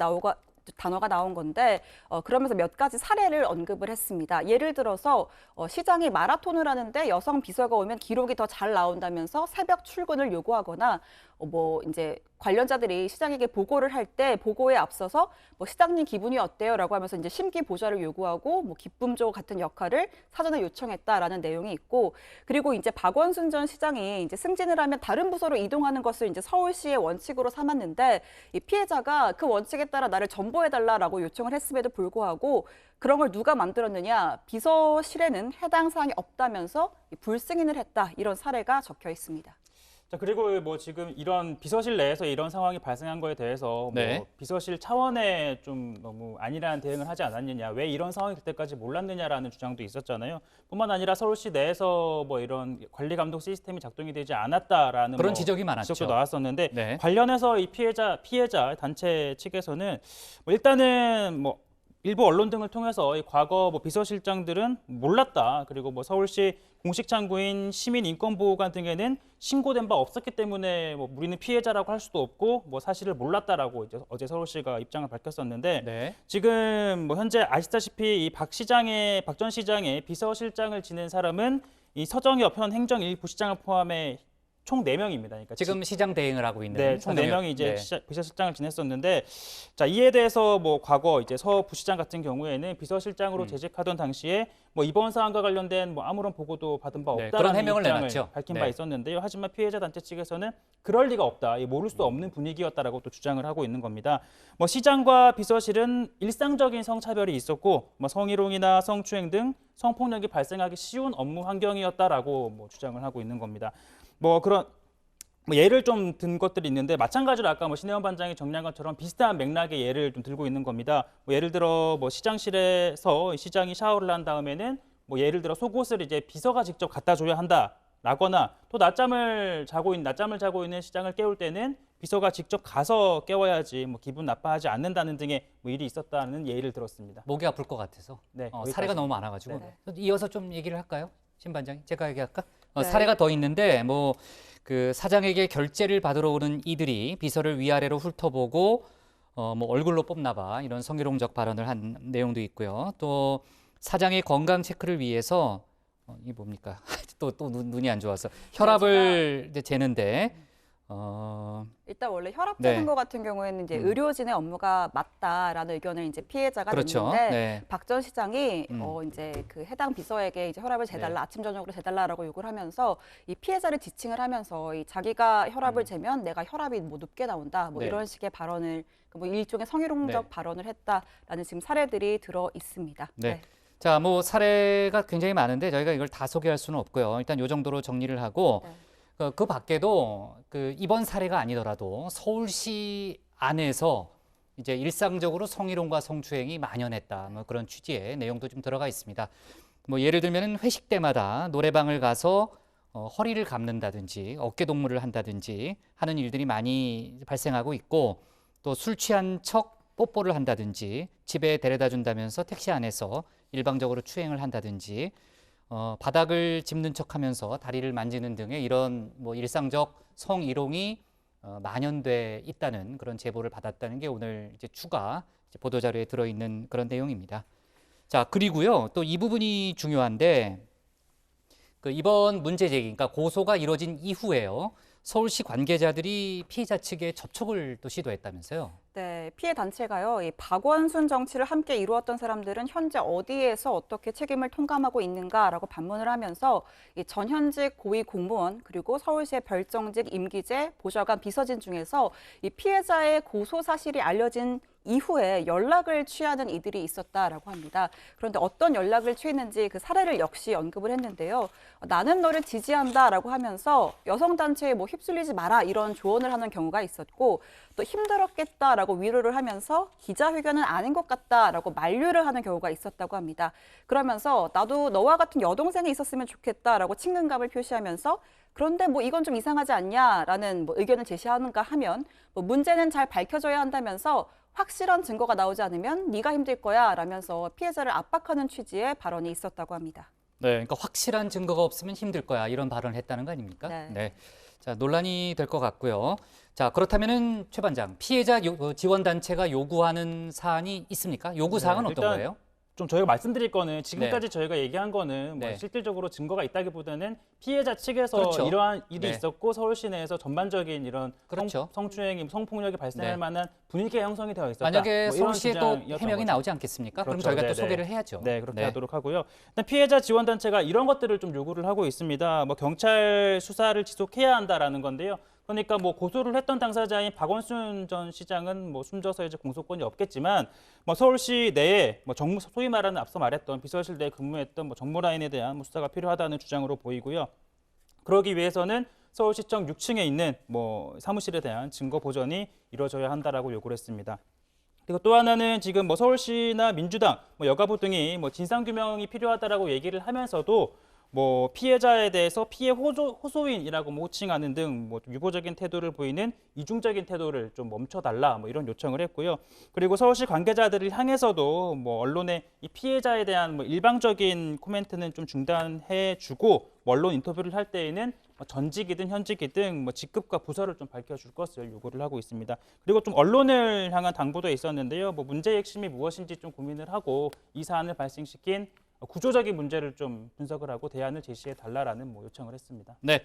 단어가 나온 건데 그러면서 몇 가지 사례를 언급을 했습니다. 예를 들어서 시장이 마라톤을 하는데 여성 비서가 오면 기록이 더 잘 나온다면서 새벽 출근을 요구하거나 뭐 이제 관련자들이 시장에게 보고를 할 때 보고에 앞서서 뭐 시장님 기분이 어때요라고 하면서 이제 심기 보좌를 요구하고 뭐 기쁨조 같은 역할을 사전에 요청했다라는 내용이 있고 그리고 이제 박원순 전 시장이 이제 승진을 하면 다른 부서로 이동하는 것을 이제 서울시의 원칙으로 삼았는데 이 피해자가 그 원칙에 따라 나를 전보해달라라고 요청을 했음에도 불구하고 그런 걸 누가 만들었느냐 비서실에는 해당 사항이 없다면서 불승인을 했다 이런 사례가 적혀 있습니다. 자, 그리고 뭐 지금 이런 비서실 내에서 이런 상황이 발생한 거에 대해서 네. 뭐 비서실 차원에 좀 너무 안일한 대응을 하지 않았느냐, 왜 이런 상황이 될 때까지 몰랐느냐라는 주장도 있었잖아요. 뿐만 아니라 서울시 내에서 뭐 이런 관리 감독 시스템이 작동이 되지 않았다라는 그런 뭐 지적이 많았죠. 지적도 나왔었는데 네. 관련해서 이 피해자 단체 측에서는 뭐 일단은 뭐 일부 언론 등을 통해서 이 과거 뭐 비서실장들은 몰랐다. 그리고 뭐 서울시 공식 창구인 시민인권보호관 등에는 신고된 바 없었기 때문에 뭐 우리는 피해자라고 할 수도 없고 뭐 사실을 몰랐다라고 이제 어제 서울시가 입장을 밝혔었는데 네. 지금 뭐 현재 아시다시피 이 박 전 시장의 비서실장을 지낸 사람은 이 서정엽 현 행정 1부 시장을 포함해 총 4명입니다. 그러니까 지금 시장 대행을 하고 있는 네, 총 서정엽. 4명이 이제 네. 비서실장을 지냈었는데 자, 이에 대해서 뭐 과거 이제 서 부시장 같은 경우에는 비서실장으로 재직하던 당시에 뭐 이번 사안과 관련된 뭐 아무런 보고도 받은 바 네, 없다라는 그런 해명을 입장을 내놨죠. 밝힌 네. 바 있었는데요. 하지만 피해자 단체 측에서는 그럴 리가 없다. 모를 수 없는 분위기였다라고 또 주장을 하고 있는 겁니다. 뭐 시장과 비서실은 일상적인 성차별이 있었고 뭐 성희롱이나 성추행 등 성폭력이 발생하기 쉬운 업무 환경이었다라고 뭐 주장을 하고 있는 겁니다. 뭐 그런 뭐 예를 좀 든 것들이 있는데 마찬가지로 아까 뭐 신혜원 반장이 정리한 것처럼 비슷한 맥락의 예를 좀 들고 있는 겁니다. 뭐 예를 들어 뭐 시장실에서 시장이 샤워를 한 다음에는 뭐 예를 들어 속옷을 이제 비서가 직접 갖다 줘야 한다라거나 또 낮잠을 자고 있는 시장을 깨울 때는 비서가 직접 가서 깨워야지 뭐 기분 나빠하지 않는다는 등의 뭐 일이 있었다는 예를 들었습니다. 목이 아플 것 같아서 네, 사례가 너무 많아가지고 네. 이어서 좀 얘기를 할까요? 신 반장이 제가 얘기할까? 네. 사례가 더 있는데 뭐 그 사장에게 결제를 받으러 오는 이들이 비서를 위아래로 훑어보고 뭐 얼굴로 뽑나봐 이런 성희롱적 발언을 한 내용도 있고요. 또 사장의 건강 체크를 위해서 이게 뭡니까? 또 눈이 안 좋아서 혈압을 이제 재는데 일단 원래 혈압 네. 재는 거 같은 경우에는 이제 의료진의 업무가 맞다라는 의견을 이제 피해자가 그렇죠. 냈는데 네. 박 전 시장이 이제 그 해당 비서에게 이제 혈압을 재달라 네. 아침 저녁으로 재달라라고 요구를 하면서 이 피해자를 지칭을 하면서 이 자기가 혈압을 재면 내가 혈압이 뭐 높게 나온다 뭐 네. 이런 식의 발언을 뭐 일종의 성희롱적 네. 발언을 했다라는 지금 사례들이 들어 있습니다. 네. 자, 뭐 사례가 굉장히 많은데 저희가 이걸 다 소개할 수는 없고요. 일단 요 정도로 정리를 하고 그 밖에도 그 이번 사례가 아니더라도 서울시 안에서 이제 일상적으로 성희롱과 성추행이 만연했다. 뭐 그런 취지의 내용도 좀 들어가 있습니다. 뭐 예를 들면은 회식 때마다 노래방을 가서 허리를 감는다든지 어깨 동무를 한다든지 하는 일들이 많이 발생하고 있고 또 술 취한 척 뽀뽀를 한다든지 집에 데려다 준다면서 택시 안에서 일방적으로 추행을 한다든지 바닥을 짚는 척하면서 다리를 만지는 등의 이런 뭐 일상적 성희롱이 만연돼 있다는 그런 제보를 받았다는 게 오늘 이제 추가 보도 자료에 들어 있는 그런 내용입니다. 자, 그리고요 또 이 부분이 중요한데 그 이번 문제 제기, 그러니까 고소가 이루어진 이후에요 서울시 관계자들이 피해자 측에 접촉을 또 시도했다면서요? 네, 피해 단체가요. 이 박원순 정치를 함께 이루었던 사람들은 현재 어디에서 어떻게 책임을 통감하고 있는가라고 반문을 하면서 이 전현직 고위 공무원 그리고 서울시의 별정직 임기제 보좌관 비서진 중에서 이 피해자의 고소 사실이 알려진 이후에 연락을 취하는 이들이 있었다라고 합니다. 그런데 어떤 연락을 취했는지 그 사례를 역시 언급을 했는데요. 나는 너를 지지한다라고 하면서 여성단체에 뭐 휩쓸리지 마라 이런 조언을 하는 경우가 있었고 또 힘들었겠다라고 위로를 하면서 기자회견은 아닌 것 같다라고 만류를 하는 경우가 있었다고 합니다. 그러면서 나도 너와 같은 여동생이 있었으면 좋겠다라고 친근감을 표시하면서 그런데 뭐 이건 좀 이상하지 않냐라는 뭐 의견을 제시하는가 하면 뭐 문제는 잘 밝혀져야 한다면서 확실한 증거가 나오지 않으면 네가 힘들 거야 라면서 피해자를 압박하는 취지의 발언이 있었다고 합니다. 네, 그러니까 확실한 증거가 없으면 힘들 거야 이런 발언을 했다는 거 아닙니까? 네. 자, 논란이 될 것 같고요. 자, 그렇다면은 최 반장, 피해자 지원 단체가 요구하는 사안이 있습니까? 요구 사항은 어떤 일단 거예요? 좀 저희가 말씀드릴 거는 지금까지 저희가 얘기한 거는 뭐 네. 실질적으로 증거가 있다기보다는 피해자 측에서 그렇죠. 이러한 일이 네. 있었고 서울시 내에서 전반적인 이런 그렇죠. 성추행이 성폭력이 발생할 네. 만한 분위기가 형성이 되어 있었다. 만약에 뭐 이런 서울시에 또 주장이었던 해명이 거죠. 나오지 않겠습니까? 그럼 그렇죠. 저희가 또 네네. 소개를 해야죠. 네, 그렇게 하도록 하고요. 일단 피해자 지원 단체가 이런 것들을 좀 요구를 하고 있습니다. 뭐 경찰 수사를 지속해야 한다라는 건데요. 그러니까 뭐 고소를 했던 당사자인 박원순 전 시장은 뭐 숨져서 이제 공소권이 없겠지만 뭐 서울시 내에 뭐 정무 소위 말하는 앞서 말했던 비서실 내에 근무했던 뭐 정무 라인에 대한 뭐 수사가 필요하다는 주장으로 보이고요. 그러기 위해서는 서울시청 6층에 있는 뭐 사무실에 대한 증거 보전이 이루어져야 한다라고 요구를 했습니다. 그리고 또 하나는 지금 뭐 서울시나 민주당, 뭐 여가부 등이 뭐 진상 규명이 필요하다라고 얘기를 하면서도 뭐 피해자에 대해서 피해 호소인이라고 뭐 호칭하는 등 뭐 유보적인 태도를 보이는 이중적인 태도를 좀 멈춰달라 뭐 이런 요청을 했고요. 그리고 서울시 관계자들을 향해서도 뭐 언론의 이 피해자에 대한 뭐 일방적인 코멘트는 좀 중단해주고 뭐 언론 인터뷰를 할 때에는 뭐 전직이든 현직이든 뭐 직급과 부서를 좀 밝혀줄 것을 요구를 하고 있습니다. 그리고 좀 언론을 향한 당부도 있었는데요. 뭐 문제의 핵심이 무엇인지 좀 고민을 하고 이 사안을 발생시킨 구조적인 문제를 좀 분석을 하고 대안을 제시해 달라라는 뭐 요청을 했습니다. 네.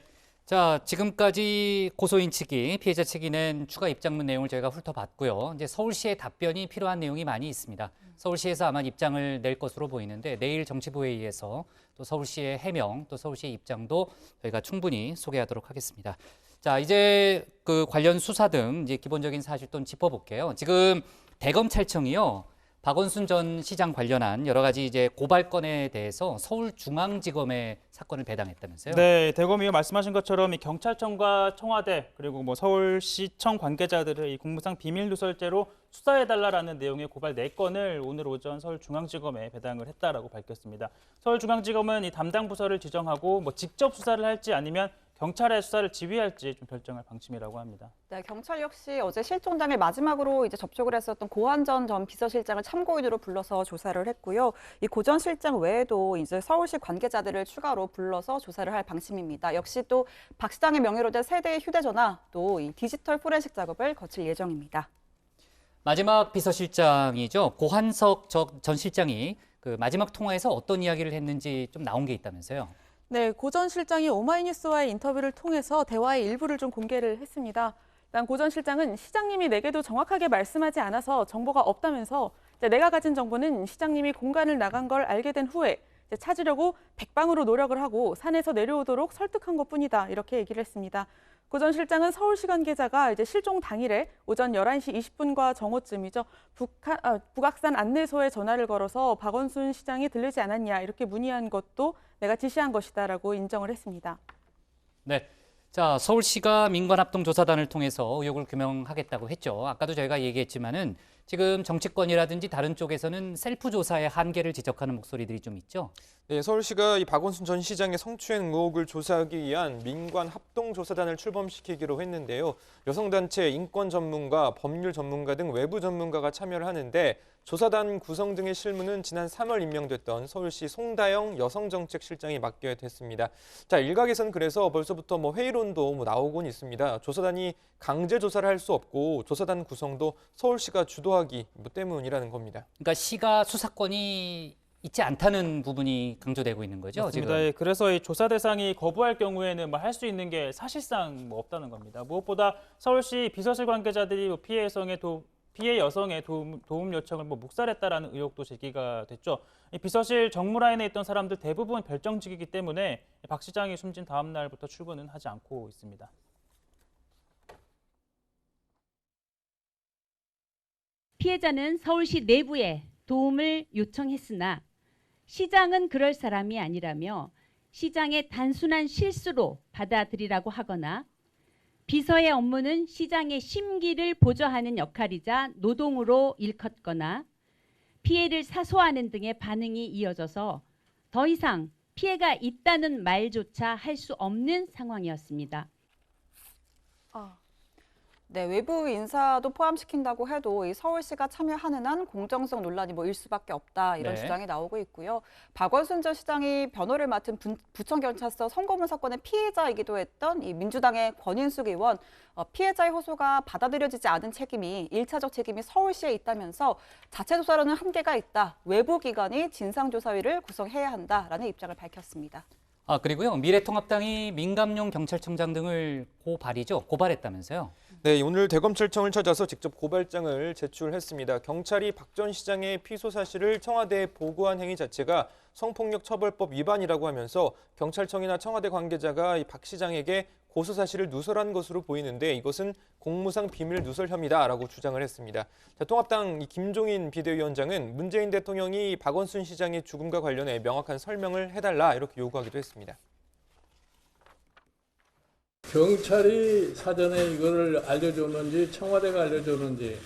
자, 지금까지 고소인 측이 피해자 측이 낸 추가 입장문 내용을 저희가 훑어봤고요. 이제 서울시의 답변이 필요한 내용이 많이 있습니다. 서울시에서 아마 입장을 낼 것으로 보이는데 내일 정치부회의에서 또 서울시의 해명, 또 서울시의 입장도 저희가 충분히 소개하도록 하겠습니다. 자, 이제 그 관련 수사 등 이제 기본적인 사실 좀 짚어볼게요. 지금 대검찰청이요. 박원순 전 시장 관련한 여러 가지 이제 고발건에 대해서 서울중앙지검에 사건을 배당했다면서요? 네, 대검이 말씀하신 것처럼 이 경찰청과 청와대 그리고 뭐 서울시청 관계자들을 이 공무상 비밀 누설죄로 수사해달라라는 내용의 고발 4건을 오늘 오전 서울중앙지검에 배당을 했다라고 밝혔습니다. 서울중앙지검은 이 담당 부서를 지정하고 뭐 직접 수사를 할지 아니면 경찰의 수사를 지휘할지 좀 결정할 방침이라고 합니다. 네, 경찰 역시 어제 실종 당일 마지막으로 이제 접촉을 했었던 고한전 전 비서실장을 참고인으로 불러서 조사를 했고요. 이 고 전 실장 외에도 이제 서울시 관계자들을 추가로 불러서 조사를 할 방침입니다. 역시 또 박 시장의 명의로 된 세대의 휴대전화 또 이 디지털 포렌식 작업을 거칠 예정입니다. 마지막 비서실장이죠. 고한석 전 실장이 그 마지막 통화에서 어떤 이야기를 했는지 좀 나온 게 있다면서요? 네, 고 전 실장이 오마이뉴스와의 인터뷰를 통해서 대화의 일부를 좀 공개를 했습니다. 일단 고 전 실장은 시장님이 내게도 정확하게 말씀하지 않아서 정보가 없다면서 내가 가진 정보는 시장님이 공간을 나간 걸 알게 된 후에 찾으려고 백방으로 노력을 하고 산에서 내려오도록 설득한 것뿐이다 이렇게 얘기를 했습니다. 고 전 실장은 서울시 관계자가 이제 실종 당일에 오전 11시 20분과 정오쯤이죠. 북악산 안내소에 전화를 걸어서 박원순 시장이 들리지 않았냐 이렇게 문의한 것도 내가 지시한 것이다라고 인정을 했습니다. 네. 자, 서울시가 민관합동조사단을 통해서 의혹을 규명하겠다고 했죠. 아까도 저희가 얘기했지만은 지금 정치권이라든지 다른 쪽에서는 셀프 조사의 한계를 지적하는 목소리들이 좀 있죠. 네, 서울시가 이 박원순 전 시장의 성추행 의혹을 조사하기 위한 민관합동조사단을 출범시키기로 했는데요. 여성단체, 인권 전문가, 법률 전문가 등 외부 전문가가 참여를 하는데 조사단 구성 등의 실무는 지난 3월 임명됐던 서울시 송다영 여성정책실장이 맡게 됐습니다. 자, 일각에서는 그래서 벌써부터 회의론도 나오곤 있습니다. 조사단이 강제 조사를 할 수 없고 조사단 구성도 서울시가 주도하기 때문이라는 겁니다. 그러니까 시가 수사권이 있지 않다는 부분이 강조되고 있는 거죠. 맞습니다. 지금. 그래서 이 조사 대상이 거부할 경우에는 뭐 할 수 있는 게 사실상 뭐 없다는 겁니다. 무엇보다 서울시 비서실 관계자들이 피해 여성의 피해 여성의 도움 요청을 묵살했다라는 의혹도 제기가 됐죠. 이 비서실 정무라인에 있던 사람들 대부분 별정직이기 때문에 박 시장이 숨진 다음 날부터 출근은 하지 않고 있습니다. 피해자는 서울시 내부에 도움을 요청했으나 시장은 그럴 사람이 아니라며 시장의 단순한 실수로 받아들이라고 하거나 비서의 업무는 시장의 심기를 보좌하는 역할이자 노동으로 일컫거나 피해를 사소하는 등의 반응이 이어져서 더 이상 피해가 있다는 말조차 할 수 없는 상황이었습니다. 네, 외부 인사도 포함시킨다고 해도 이 서울시가 참여하는 한 공정성 논란이 일 수밖에 없다 이런 주장이 나오고 있고요. 박원순 전 시장이 변호를 맡은 부천경찰서 성고문 사건의 피해자이기도 했던 이 민주당의 권인숙 의원 피해자의 호소가 받아들여지지 않은 책임이 1차적 책임이 서울시에 있다면서 자체 조사로는 한계가 있다. 외부 기관이 진상조사위를 구성해야 한다라는 입장을 밝혔습니다. 그리고요. 미래통합당이 민감용 경찰청장 등을 고발했다면서요? 네, 오늘 대검찰청을 찾아서 직접 고발장을 제출했습니다. 경찰이 박 전 시장의 피소 사실을 청와대에 보고한 행위 자체가 성폭력처벌법 위반이라고 하면서 경찰청이나 청와대 관계자가 이 박 시장에게 고소 사실을 누설한 것으로 보이는데 이것은 공무상 비밀 누설 혐의다라고 주장을 했습니다. 자, 통합당 김종인 비대위원장은 문재인 대통령이 박원순 시장의 죽음과 관련해 명확한 설명을 해달라 이렇게 요구하기도 했습니다. 경찰이 사전에 이거를 알려줬는지 청와대가 알려줬는지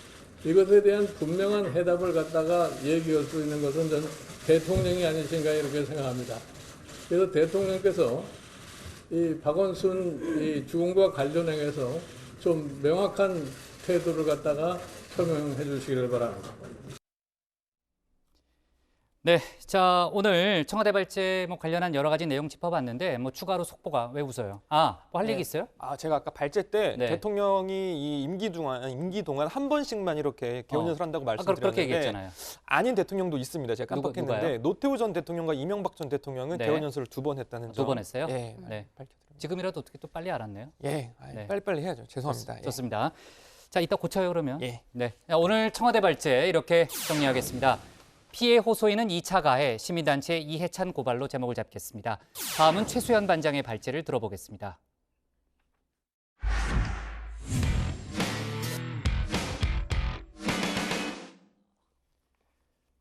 이것에 대한 분명한 해답을 갖다가 얘기할 수 있는 것은 저는 대통령이 아니신가 이렇게 생각합니다. 그래서 대통령께서 이 박원순 이 죽음과 관련해서 좀 명확한 태도를 갖다가 설명해 주시기를 바랍니다. 네, 자 오늘 청와대 발제 관련한 여러 가지 내용 짚어봤는데 추가로 속보가 왜 웃어요? 뭐 할 얘기 있어요? 제가 아까 발제 때 대통령이 이 임기 동안 한 번씩만 이렇게 개원연설 한다고 말씀드렸는데 그렇게 얘기했잖아요. 아닌 대통령도 있습니다. 제가 깜빡했는데 누가요? 노태우 전 대통령과 이명박 전 대통령은 개원연설을 2번 했다는 점. 2번 했어요? 네, 밝혀드립니다. 지금이라도 어떻게 또 빨리 알았네요. 빨리빨리 해야죠. 죄송합니다. 좋습니다. 자, 이따 고쳐요 그러면. 네, 오늘 청와대 발제 이렇게 정리하겠습니다. 피해 호소인은 2차 가해, 시민단체 이해찬 고발로 제목을 잡겠습니다. 다음은 최수연 반장의 발제를 들어보겠습니다.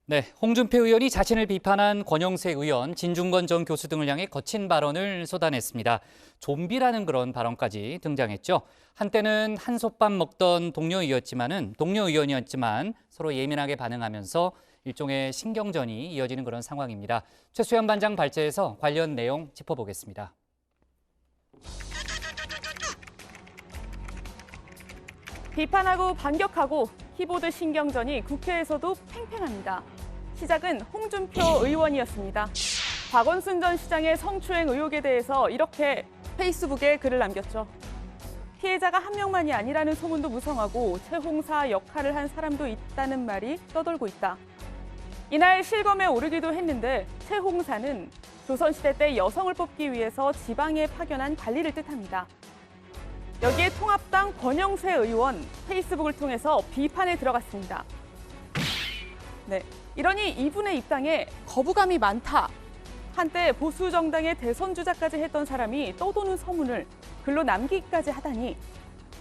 네, 홍준표 의원이 자신을 비판한 권영세 의원, 진중권 전 교수 등을 향해 거친 발언을 쏟아냈습니다. 좀비라는 그런 발언까지 등장했죠. 한때는 한솥밥 먹던 동료 의원이었지만 서로 예민하게 반응하면서 일종의 신경전이 이어지는 그런 상황입니다. 최수연 반장 발제에서 관련 내용 짚어보겠습니다. 비판하고 반격하고 키보드 신경전이 국회에서도 팽팽합니다. 시작은 홍준표 의원이었습니다. 박원순 전 시장의 성추행 의혹에 대해서 이렇게 페이스북에 글을 남겼죠. 피해자가 한 명만이 아니라는 소문도 무성하고 최홍사 역할을 한 사람도 있다는 말이 떠돌고 있다. 이날 실검에 오르기도 했는데 최홍사는 조선시대 때 여성을 뽑기 위해서 지방에 파견한 관리를 뜻합니다. 여기에 통합당 권영세 의원 페이스북을 통해서 비판에 들어갔습니다. 네, 이러니 이분의 입당에 거부감이 많다. 한때 보수 정당의 대선 주자까지 했던 사람이 떠도는 서문을 글로 남기기까지 하다니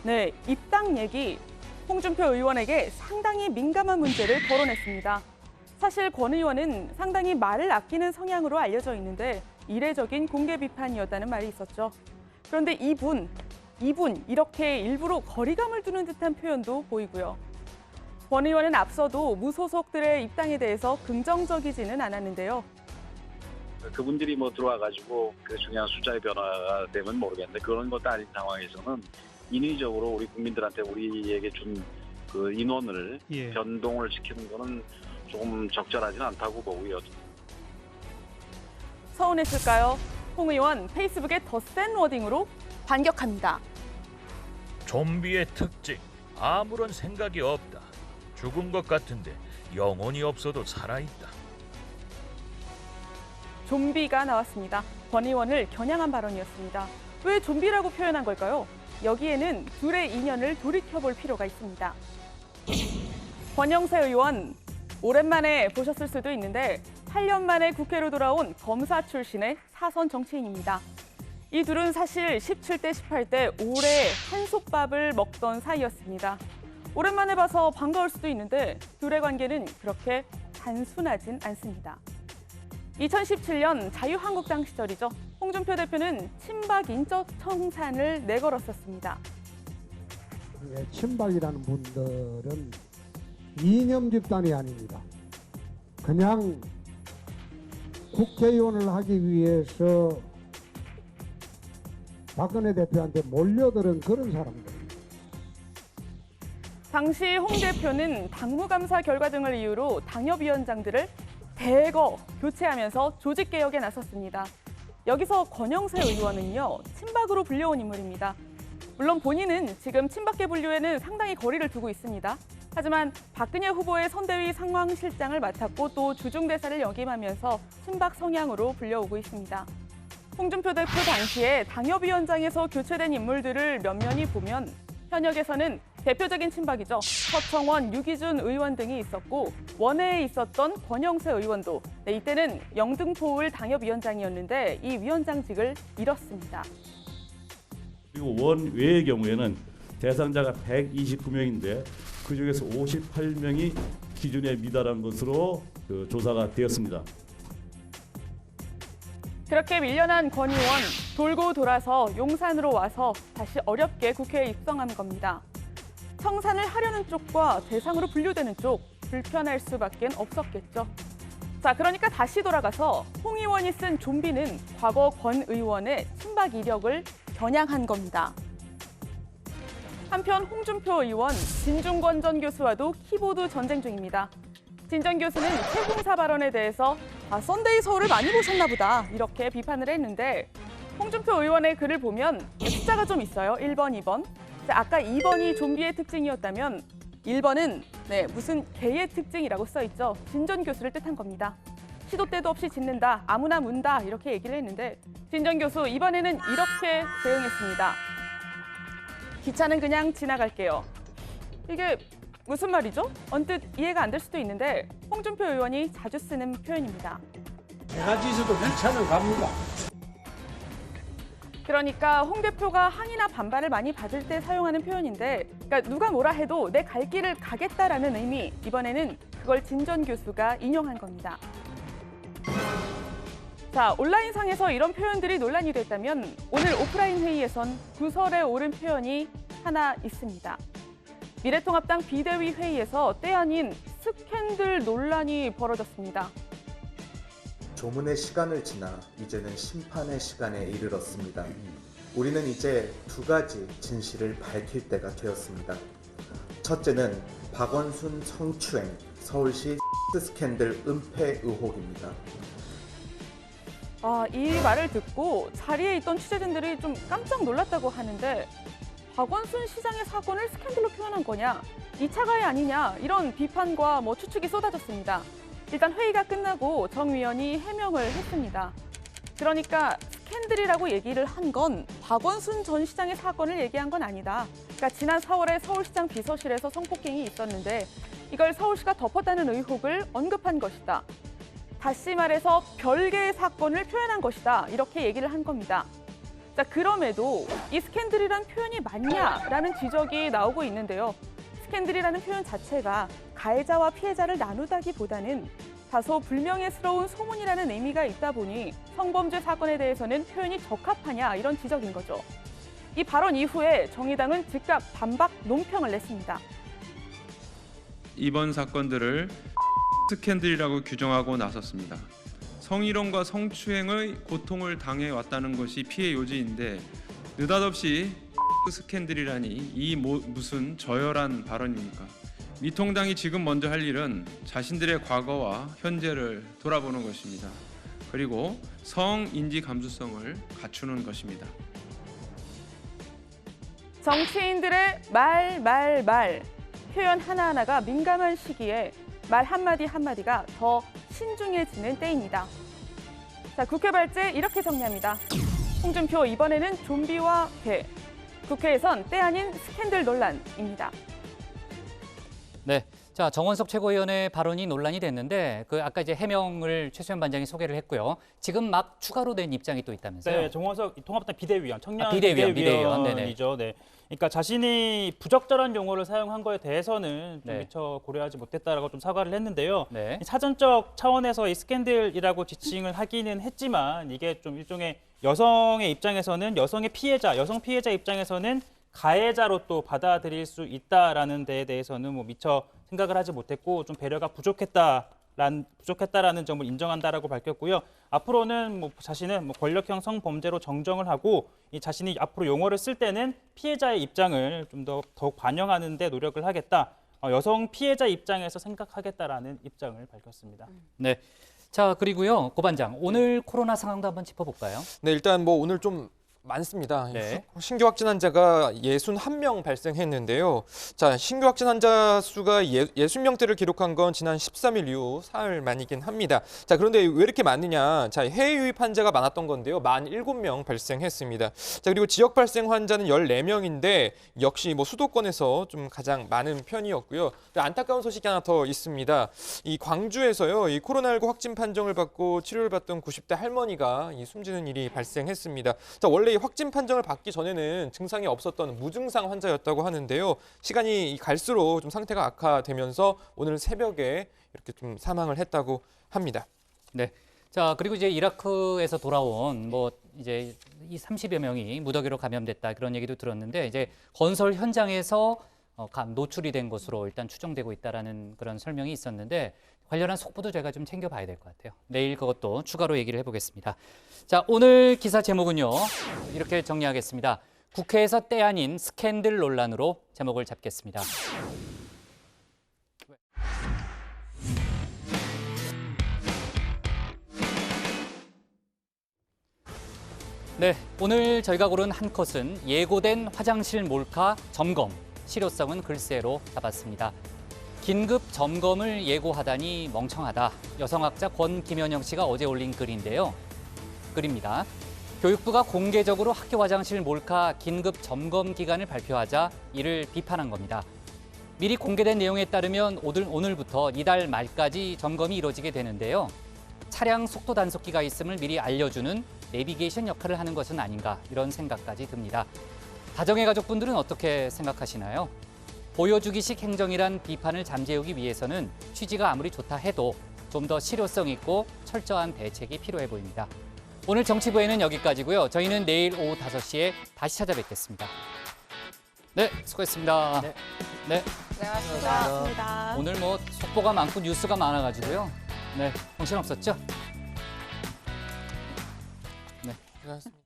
네, 입당 얘기 홍준표 의원에게 상당히 민감한 문제를 거론했습니다. 사실 권 의원은 상당히 말을 아끼는 성향으로 알려져 있는데 이례적인 공개 비판이었다는 말이 있었죠. 그런데 이분 이렇게 일부러 거리감을 두는 듯한 표현도 보이고요. 권 의원은 앞서도 무소속들의 입당에 대해서 긍정적이지는 않았는데요. 그분들이 들어와가지고 그 중요한 숫자의 변화가 되면 모르겠는데 그런 것도 아닌 상황에서는 인위적으로 우리 국민들한테 우리에게 준 그 인원을 변동을 시키는 거는 조금 적절하지는 않다고 보고요. 서운했을까요? 홍 의원 페이스북에 더 센 워딩으로 반격합니다. 좀비의 특징, 아무런 생각이 없다. 죽은 것 같은데 영혼이 없어도 살아있다. 좀비가 나왔습니다. 권 의원을 겨냥한 발언이었습니다. 왜 좀비라고 표현한 걸까요? 여기에는 둘의 인연을 돌이켜볼 필요가 있습니다. 권영세 의원, 오랜만에 보셨을 수도 있는데 8년 만에 국회로 돌아온 검사 출신의 사선 정치인입니다. 이 둘은 사실 17대, 18대 오래 한솥밥을 먹던 사이였습니다. 오랜만에 봐서 반가울 수도 있는데 둘의 관계는 그렇게 단순하진 않습니다. 2017년 자유한국당 시절이죠. 홍준표 대표는 친박 인적 청산을 내걸었었습니다. 친박이라는 분들은 이념 집단이 아닙니다. 그냥 국회의원을 하기 위해서 박근혜 대표한테 몰려들은 그런 사람들. 당시 홍 대표는 당무감사 결과 등을 이유로 당협위원장들을 대거 교체하면서 조직개혁에 나섰습니다. 여기서 권영세 의원은요, 친박으로 불려온 인물입니다. 물론 본인은 지금 친박계 분류에는 상당히 거리를 두고 있습니다. 하지만 박근혜 후보의 선대위 상황실장을 맡았고 또 주중대사를 역임하면서 친박 성향으로 불려오고 있습니다. 홍준표 대표 당시에 당협위원장에서 교체된 인물들을 면면히 보면 현역에서는 대표적인 친박이죠. 서청원, 유기준 의원 등이 있었고 원외에 있었던 권영세 의원도 이때는 영등포을 당협위원장이었는데 이 위원장직을 잃었습니다. 그리고 원외의 경우에는 대상자가 129명인데 그중에서 58명이 기준에 미달한 것으로 조사가 되었습니다. 그렇게 밀려난 권 의원, 돌고 돌아서 용산으로 와서 다시 어렵게 국회에 입성한 겁니다. 청산을 하려는 쪽과 대상으로 분류되는 쪽, 불편할 수밖에 없었겠죠. 자, 그러니까 다시 돌아가서 홍 의원이 쓴 좀비는 과거 권 의원의 친박 이력을 겨냥한 겁니다. 한편 홍준표 의원, 진중권 전 교수와도 키보드 전쟁 중입니다. 진 전 교수는 최공사 발언에 대해서 썬데이 서울을 많이 보셨나 보다 이렇게 비판을 했는데 홍준표 의원의 글을 보면 숫자가 좀 있어요. 1번, 2번. 아까 2번이 좀비의 특징이었다면 1번은 무슨 개의 특징이라고 써있죠. 진 전 교수를 뜻한 겁니다. 시도 때도 없이 짖는다, 아무나 문다 이렇게 얘기를 했는데 진 전 교수 이번에는 이렇게 대응했습니다. 기차는 그냥 지나갈게요. 이게 무슨 말이죠? 언뜻 이해가 안 될 수도 있는데 홍준표 의원이 자주 쓰는 표현입니다. 내가 지서도 기차는 갑니다. 그러니까 홍 대표가 항의나 반발을 많이 받을 때 사용하는 표현인데 그러니까 누가 뭐라 해도 내 갈 길을 가겠다라는 의미, 이번에는 그걸 진 전 교수가 인용한 겁니다. 자, 온라인상에서 이런 표현들이 논란이 됐다면 오늘 오프라인 회의에선 구설에 오른 표현이 하나 있습니다. 미래통합당 비대위 회의에서 때 아닌 스캔들 논란이 벌어졌습니다. 조문의 시간을 지나 이제는 심판의 시간에 이르렀습니다. 우리는 이제 두 가지 진실을 밝힐 때가 되었습니다. 첫째는 박원순 성추행 서울시 스캔들 은폐 의혹입니다. 이 말을 듣고 자리에 있던 취재진들이 좀 깜짝 놀랐다고 하는데 박원순 시장의 사건을 스캔들로 표현한 거냐, 2차 가해 아니냐 이런 비판과 추측이 쏟아졌습니다. 일단 회의가 끝나고 정 위원이 해명을 했습니다. 그러니까 스캔들이라고 얘기를 한 건 박원순 전 시장의 사건을 얘기한 건 아니다. 그러니까 지난 4월에 서울시장 비서실에서 성폭행이 있었는데 이걸 서울시가 덮었다는 의혹을 언급한 것이다. 다시 말해서 별개의 사건을 표현한 것이다. 이렇게 얘기를 한 겁니다. 자, 그럼에도 이 스캔들이란 표현이 맞냐라는 지적이 나오고 있는데요. 스캔들이라는 표현 자체가 가해자와 피해자를 나누다기보다는 다소 불명예스러운 소문이라는 의미가 있다 보니 성범죄 사건에 대해서는 표현이 적합하냐 이런 지적인 거죠. 이 발언 이후에 정의당은 즉각 반박 논평을 냈습니다. 이번 사건들을 스캔들이라고 규정하고 나섰습니다. 성희롱과 성추행의 고통을 당해왔다는 것이 피해 요지인데 느닷없이 스캔들이라니 이 무슨 저열한 발언입니까? 미통당이 지금 먼저 할 일은 자신들의 과거와 현재를 돌아보는 것입니다. 그리고 성인지 감수성을 갖추는 것입니다. 정치인들의 말 표현 하나하나가 민감한 시기에 말 한마디 한마디가 더 신중해지는 때입니다. 자, 국회 발제 이렇게 정리합니다. 홍준표 이번에는 좀비와 개. 국회에선 때 아닌 스캔들 논란입니다. 네, 자, 정원석 최고위원의 발언이 논란이 됐는데 그 아까 이제 해명을 최수연 반장이 소개를 했고요. 지금 막 추가로 된 입장이 또 있다면서요? 네, 정원석 통합당 비대위원, 청년 비대위원이죠. 비대위원이죠. 네. 그러니까 자신이 부적절한 용어를 사용한 거에 대해서는 좀 네. 미처 고려하지 못했다라고 좀 사과를 했는데요. 네. 사전적 차원에서 이 스캔들이라고 지칭을 하기는 했지만 이게 좀 일종의 여성의 입장에서는 여성의 피해자, 여성 피해자 입장에서는 가해자로 또 받아들일 수 있다라는 데에 대해서는 뭐 미처 생각을 하지 못했고 좀 배려가 부족했다라는 점을 인정한다라고 밝혔고요. 앞으로는 뭐 자신은 뭐 권력형 성범죄로 정정을 하고 이 자신이 앞으로 용어를 쓸 때는 피해자의 입장을 좀 더욱 반영하는 데 노력을 하겠다. 여성 피해자 입장에서 생각하겠다라는 입장을 밝혔습니다. 네. 자, 그리고요. 고 반장, 오늘 코로나 상황도 한번 짚어볼까요? 네, 일단 뭐 오늘 좀 많습니다. 네. 신규 확진 환자가 61명 발생했는데요. 자, 신규 확진 환자 수가 60명대를 기록한 건 지난 13일 이후 사흘 만이긴 합니다. 자, 그런데 왜 이렇게 많느냐? 자, 해외 유입 환자가 많았던 건데요. 47명 발생했습니다. 자, 그리고 지역 발생 환자는 14명인데 역시 뭐 수도권에서 좀 가장 많은 편이었고요. 안타까운 소식이 하나 더 있습니다. 이 광주에서요. 이 코로나19 확진 판정을 받고 치료를 받던 90대 할머니가 이 숨지는 일이 발생했습니다. 자, 원래 이 확진 판정을 받기 전에는 증상이 없었던 무증상 환자였다고 하는데요. 시간이 갈수록 좀 상태가 악화되면서 오늘 새벽에 이렇게 좀 사망을 했다고 합니다. 네. 자, 그리고 이제 이라크에서 돌아온 뭐 이제 이 30여 명이 무더기로 감염됐다 그런 얘기도 들었는데 이제 건설 현장에서 노출이 된 것으로 일단 추정되고 있다라는 그런 설명이 있었는데 관련한 속보도 제가 좀 챙겨봐야 될 것 같아요. 내일 그것도 추가로 얘기를 해보겠습니다. 자, 오늘 기사 제목은요. 이렇게 정리하겠습니다. 국회에서 때 아닌 스캔들 논란으로 제목을 잡겠습니다. 네, 오늘 저희가 고른 한 컷은 예고된 화장실 몰카 점검, 실효성은 글쎄로 잡았습니다. 긴급 점검을 예고하다니 멍청하다. 여성학자 권김현영 씨가 어제 올린 글인데요. 글입니다. 교육부가 공개적으로 학교 화장실 몰카 긴급 점검 기간을 발표하자 이를 비판한 겁니다. 미리 공개된 내용에 따르면 오늘부터 이달 말까지 점검이 이루어지게 되는데요. 차량 속도 단속기가 있음을 미리 알려주는 내비게이션 역할을 하는 것은 아닌가 이런 생각까지 듭니다. 다정의 가족분들은 어떻게 생각하시나요? 보여주기식 행정이란 비판을 잠재우기 위해서는 취지가 아무리 좋다 해도 좀 더 실효성 있고 철저한 대책이 필요해 보입니다. 오늘 정치부에는 여기까지고요. 저희는 내일 오후 5시에 다시 찾아뵙겠습니다. 네, 수고했습니다. 네. 고생하셨습니다. 오늘 뭐 속보가 많고 뉴스가 많아가지고요. 네, 정신없었죠? 네. 고생하셨습니다.